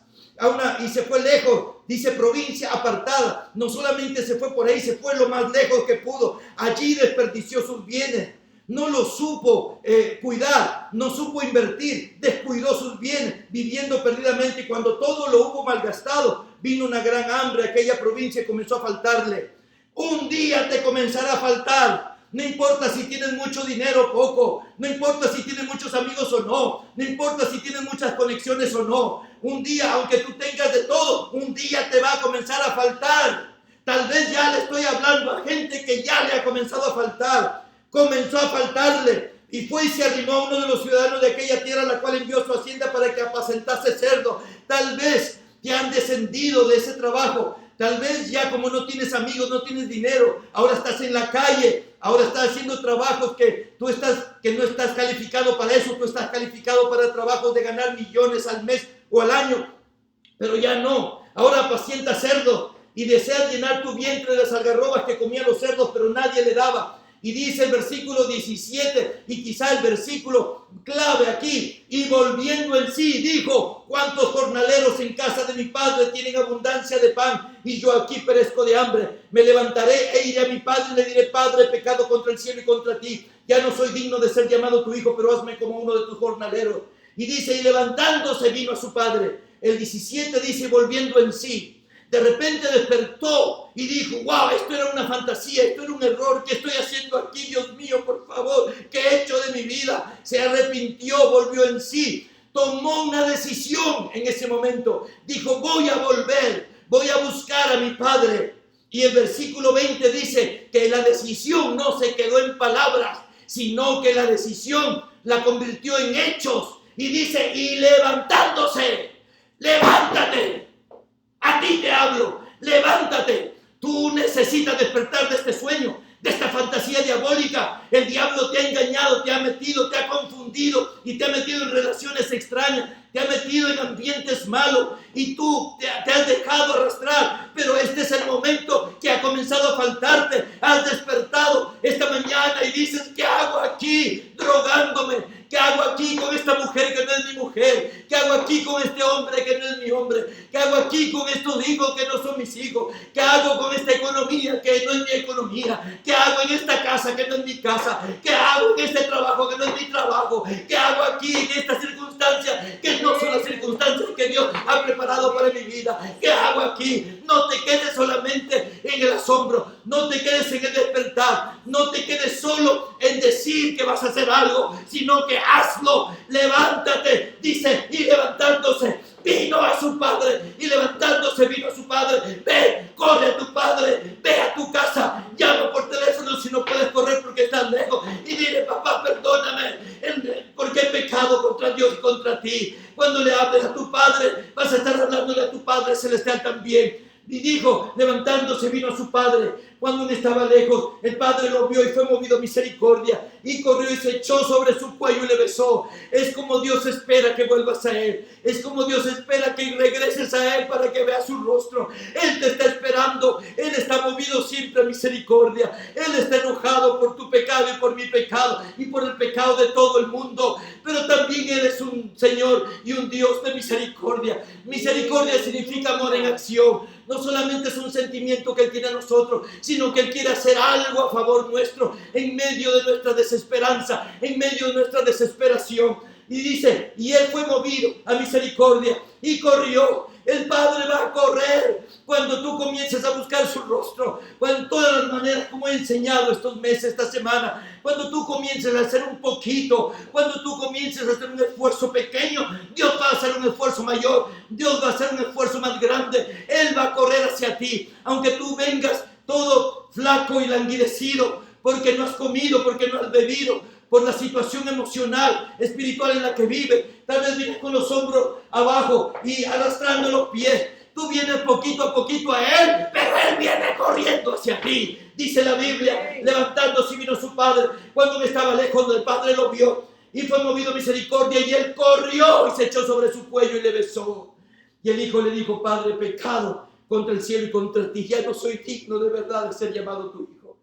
y se fue lejos. Dice provincia apartada. No solamente se fue por ahí, se fue lo más lejos que pudo. Allí desperdició sus bienes. No lo supo cuidar, no supo invertir, descuidó sus bienes, viviendo perdidamente. Y cuando todo lo hubo malgastado, vino una gran hambre a aquella provincia y comenzó a faltarle. Un día te comenzará a faltar. No importa si tienes mucho dinero o poco, no importa si tienes muchos amigos o no, no importa si tienes muchas conexiones o no. Un día, aunque tú tengas de todo, un día te va a comenzar a faltar. Tal vez ya le estoy hablando a gente que ya le ha comenzado a faltar. Comenzó a faltarle y fue y se arrimó a uno de los ciudadanos de aquella tierra, la cual envió su hacienda para que apacentase cerdo. Tal vez que han descendido de ese trabajo. Tal vez ya como no tienes amigos, no tienes dinero, ahora estás en la calle, ahora estás haciendo trabajos que no estás calificado para eso, tú estás calificado para trabajos de ganar millones al mes o al año, pero ya no. Ahora apacientas cerdos y deseas llenar tu vientre de las algarrobas que comían los cerdos, pero nadie le daba. Y dice el versículo 17, y quizá el versículo clave aquí, y volviendo en sí, dijo: ¿cuántos jornaleros en casa de mi padre tienen abundancia de pan, y yo aquí perezco de hambre? Me levantaré e iré a mi padre y le diré: Padre, he pecado contra el cielo y contra ti, ya no soy digno de ser llamado tu hijo, pero hazme como uno de tus jornaleros. Y dice, y levantándose vino a su padre. El 17 dice, volviendo en sí. De repente despertó y dijo: wow, esto era una fantasía, esto era un error, ¿qué estoy haciendo aquí? Dios mío, por favor, ¿qué he hecho de mi vida? Se arrepintió, volvió en sí, tomó una decisión en ese momento. Dijo: voy a volver, voy a buscar a mi padre. Y el versículo 20 dice que la decisión no se quedó en palabras, sino que la decisión la convirtió en hechos. Y dice: y levantándose, levántate. A ti te hablo, levántate. Tú necesitas despertar de este sueño, de esta fantasía diabólica. El diablo te ha engañado, te ha metido, te ha confundido y te ha metido en relaciones extrañas, te ha metido en ambientes malos y tú te has dejado arrastrar. Pero este es el momento que ha comenzado a faltarte. Has despertado esta mañana y dices: ¿qué hago aquí drogándome? ¿Qué hago aquí con esta mujer que no es mi mujer? ¿Qué hago aquí con este hombre que no es mi hombre? ¿Qué hago aquí con estos hijos que no son mis hijos? ¿Qué hago con esta economía que no es mi economía? ¿Qué hago en esta casa que no es mi casa? ¿Qué hago en este trabajo que no es mi trabajo? ¿Qué hago aquí en estas circunstancias que no son las circunstancias que Dios ha preparado para mi vida? ¿Qué hago aquí? No te quedes solamente en el asombro, no te quedes en el despertar, no te quedes solo en decir que vas a hacer algo, sino que hazlo. Levántate, dice, y levantándose vino a su padre, y levantándose vino a su padre. Ve, corre a tu padre, ve a tu casa, llama por teléfono si no puedes correr porque estás lejos, y dile: papá, perdóname porque he pecado contra Dios y contra ti. Cuando le hables a tu padre, vas a estar hablándole a tu Padre Celestial también. Y dijo, levantándose vino a su padre. Cuando él estaba lejos, el padre lo vio y fue movido a misericordia, y corrió y se echó sobre su cuello y le besó. Es como Dios espera que vuelvas a Él. Es como Dios espera que regreses a Él para que veas su rostro. Él te está esperando. Él está movido siempre a misericordia. Él está enojado por tu pecado y por mi pecado y por el pecado de todo el mundo. Pero también Él es un Señor y un Dios de misericordia. Misericordia significa amor en acción. No solamente es un sentimiento que Él tiene a nosotros, sino que Él quiere hacer algo a favor nuestro en medio de nuestra desesperanza, en medio de nuestra desesperación. Y dice, y Él fue movido a misericordia y corrió. El Padre va a correr cuando tú comiences a buscar su rostro, cuando todas las maneras como he enseñado estos meses, esta semana, cuando tú comiences a hacer un poquito, cuando tú comiences a hacer un esfuerzo pequeño, Dios va a hacer un esfuerzo mayor, Dios va a hacer un esfuerzo más grande. Él va a correr hacia ti, aunque tú vengas todo flaco y languidecido, porque no has comido, porque no has bebido, por la situación emocional, espiritual en la que vive. Tal vez vienes con los hombros abajo y arrastrando los pies. Tú vienes poquito a poquito a Él, pero Él viene corriendo hacia ti. Dice la Biblia, levantándose vino su padre. Cuando estaba lejos, el padre lo vio y fue movido a misericordia, y Él corrió y se echó sobre su cuello y le besó. Y el hijo le dijo: Padre, he pecado contra el cielo y contra ti, ya no soy digno de verdad de ser llamado tu hijo.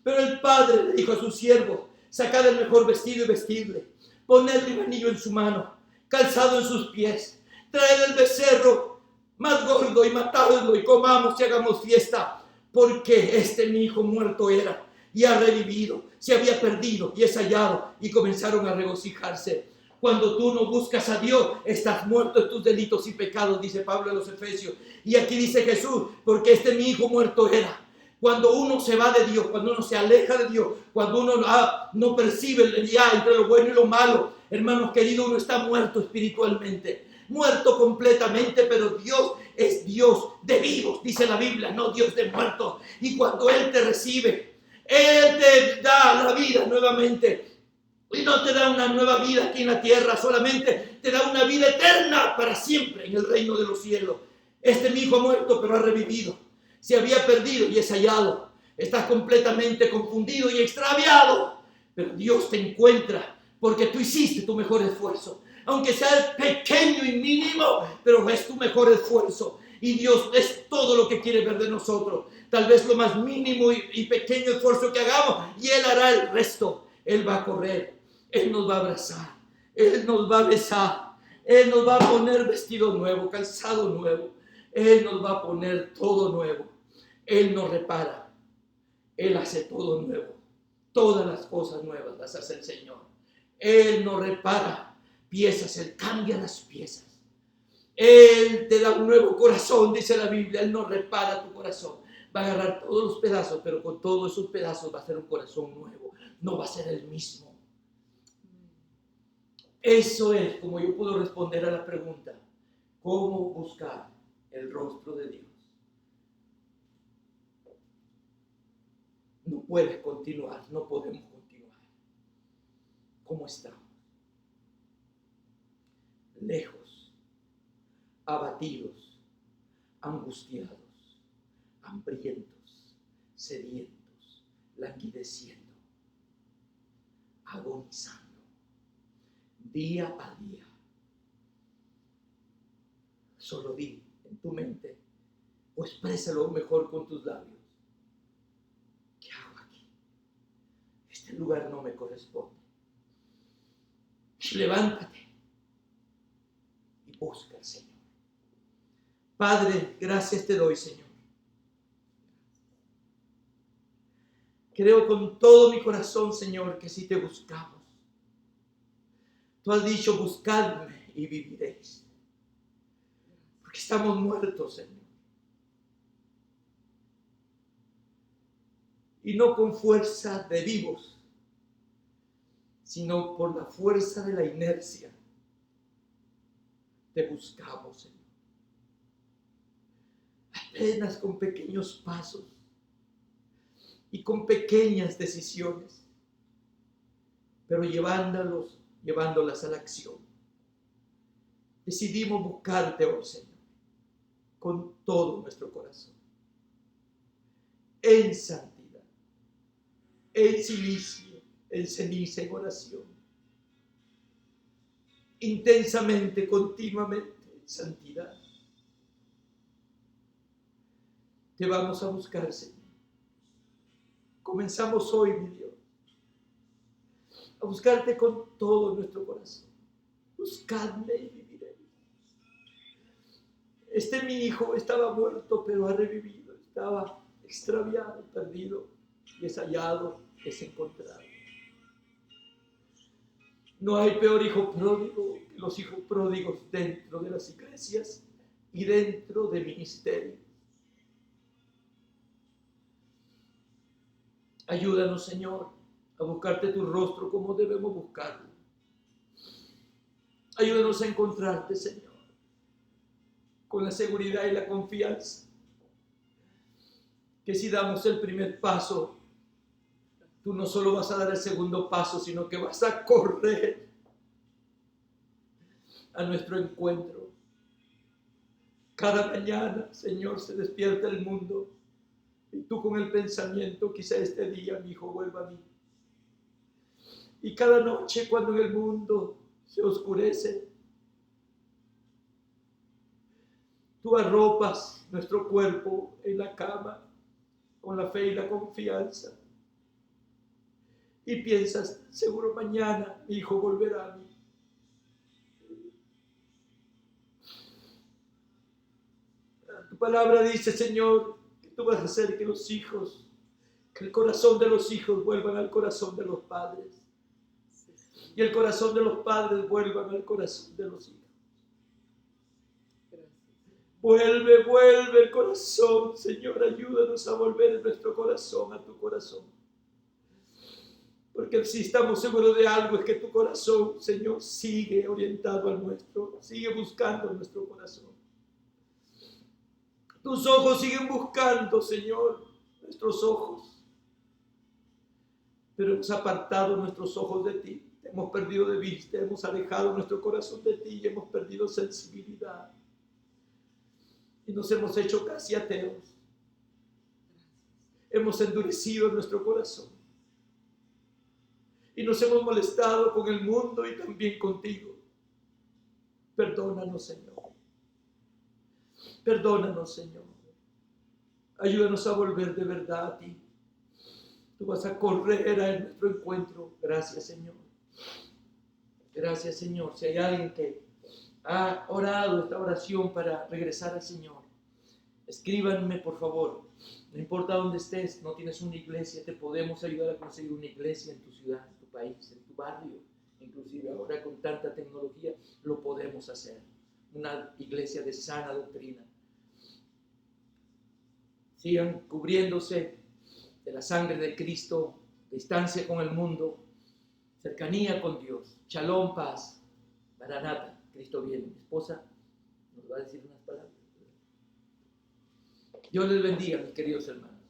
Pero el padre le dijo a sus siervos: sacad el mejor vestido y vestidle, ponedle un anillo en su mano, calzado en sus pies, traed el becerro más gordo y matadlo, y comamos y hagamos fiesta, porque mi hijo muerto era y ha revivido, se había perdido y es hallado. Y comenzaron a regocijarse. Cuando tú no buscas a Dios, estás muerto en tus delitos y pecados, dice Pablo a los Efesios. Y aquí dice Jesús: porque mi hijo muerto era. Cuando uno se va de Dios, cuando uno se aleja de Dios, cuando uno no percibe ya entre lo bueno y lo malo, hermanos queridos, uno está muerto espiritualmente, muerto completamente. Pero Dios es Dios de vivos, dice la Biblia, no Dios de muertos. Y cuando Él te recibe, Él te da la vida nuevamente. Y no te da una nueva vida aquí en la tierra, solamente te da una vida eterna para siempre en el reino de los cielos. Mi hijo ha muerto, pero ha revivido. Se había perdido y es hallado. Estás completamente confundido y extraviado. Pero Dios te encuentra porque tú hiciste tu mejor esfuerzo. Aunque sea pequeño y mínimo, pero es tu mejor esfuerzo. Y Dios es todo lo que quiere ver de nosotros. Tal vez lo más mínimo y pequeño esfuerzo que hagamos, y Él hará el resto. Él va a correr, Él nos va a abrazar, Él nos va a besar, Él nos va a poner vestido nuevo, calzado nuevo. Él nos va a poner todo nuevo. Él nos repara. Él hace todo nuevo. Todas las cosas nuevas las hace el Señor. Él nos repara piezas, Él cambia las piezas. Él te da un nuevo corazón, dice la Biblia. Él nos repara tu corazón. Va a agarrar todos los pedazos, pero con todos esos pedazos va a ser un corazón nuevo. No va a ser el mismo. Eso es como yo puedo responder a la pregunta: ¿cómo buscar el rostro de Dios? No puedes continuar, no podemos continuar. ¿Cómo estamos? Lejos, abatidos, angustiados, hambrientos, sedientos, languideciendo, agonizando, día a día. Solo di en tu mente o exprésalo mejor con tus labios: ¿qué hago aquí? Este lugar no me corresponde. Levántate y busca al Señor. Padre, gracias te doy, Señor. Creo con todo mi corazón, Señor, que si te buscamos, tú has dicho: buscadme y viviréis. Porque estamos muertos, Señor. Y no con fuerza de vivos, sino por la fuerza de la inercia. Te buscamos, Señor. Apenas con pequeños pasos y con pequeñas decisiones, pero llevándolas a la acción. Decidimos buscarte, oh Señor, con todo nuestro corazón, en santidad, en silicio, en ceniza, en oración, intensamente, continuamente, en santidad. Te vamos a buscar, Señor. Comenzamos hoy, mi Dios, a buscarte con todo nuestro corazón. Buscadme y viviré. Mi hijo estaba muerto, pero ha revivido. Estaba extraviado, perdido, y es hallado, es encontrado. No hay peor hijo pródigo que los hijos pródigos dentro de las iglesias y dentro de ministerios. Ayúdanos, Señor, a buscarte tu rostro como debemos buscarlo. Ayúdanos a encontrarte, Señor, con la seguridad y la confianza que si damos el primer paso, tú no solo vas a dar el segundo paso, sino que vas a correr a nuestro encuentro. Cada mañana, Señor, se despierta el mundo y tú con el pensamiento: quizá este día mi hijo vuelva a mí. Y cada noche, cuando en el mundo se oscurece, tú arropas nuestro cuerpo en la cama con la fe y la confianza. Y piensas: seguro mañana mi hijo volverá a mí. Tu palabra dice, Señor, que tú vas a hacer que el corazón de los hijos vuelvan al corazón de los padres. Y el corazón de los padres vuelvan al corazón de los hijos. Vuelve el corazón, Señor. Ayúdanos a volver nuestro corazón a tu corazón. Porque si estamos seguros de algo, es que tu corazón, Señor, sigue orientado al nuestro, sigue buscando nuestro corazón. Tus ojos siguen buscando, Señor, nuestros ojos. Pero hemos apartado nuestros ojos de ti. Te hemos perdido de vista, hemos alejado nuestro corazón de ti y hemos perdido sensibilidad. y nos hemos hecho casi ateos. Hemos endurecido nuestro corazón y nos hemos molestado con el mundo y también contigo. Perdónanos, Señor. Perdónanos, Señor. Ayúdanos a volver de verdad a ti. Tú vas a correr a nuestro encuentro. Gracias, Señor. Gracias, Señor. Si hay alguien que ha orado esta oración para regresar al Señor, escríbanme, por favor. No importa dónde estés, no tienes una iglesia, te podemos ayudar a conseguir una iglesia en tu ciudad, en tu país, en tu barrio. Inclusive ahora con tanta tecnología lo podemos hacer. Una iglesia de sana doctrina. Sigan cubriéndose de la sangre de Cristo, distancia con el mundo, cercanía con Dios, shalom, paz, maranata, Cristo viene. Mi esposa nos va a decir unas palabras. Dios les bendiga, mis queridos hermanos.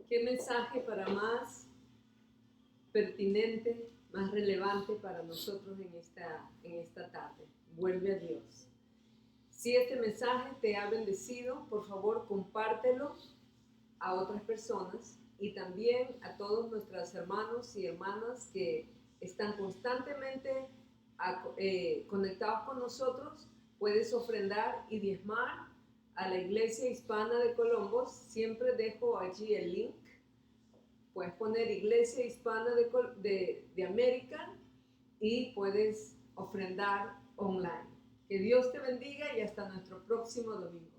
¿Qué mensaje para más pertinente, más relevante para nosotros en esta tarde? Vuelve a Dios. Si este mensaje te ha bendecido, por favor compártelo a otras personas y también a todos nuestros hermanos y hermanas que están constantemente conectados con nosotros. Puedes ofrendar y diezmar a la Iglesia Hispana de Columbus. Siempre dejo allí el link. Puedes poner Iglesia Hispana de América y puedes ofrendar online. Que Dios te bendiga y hasta nuestro próximo domingo.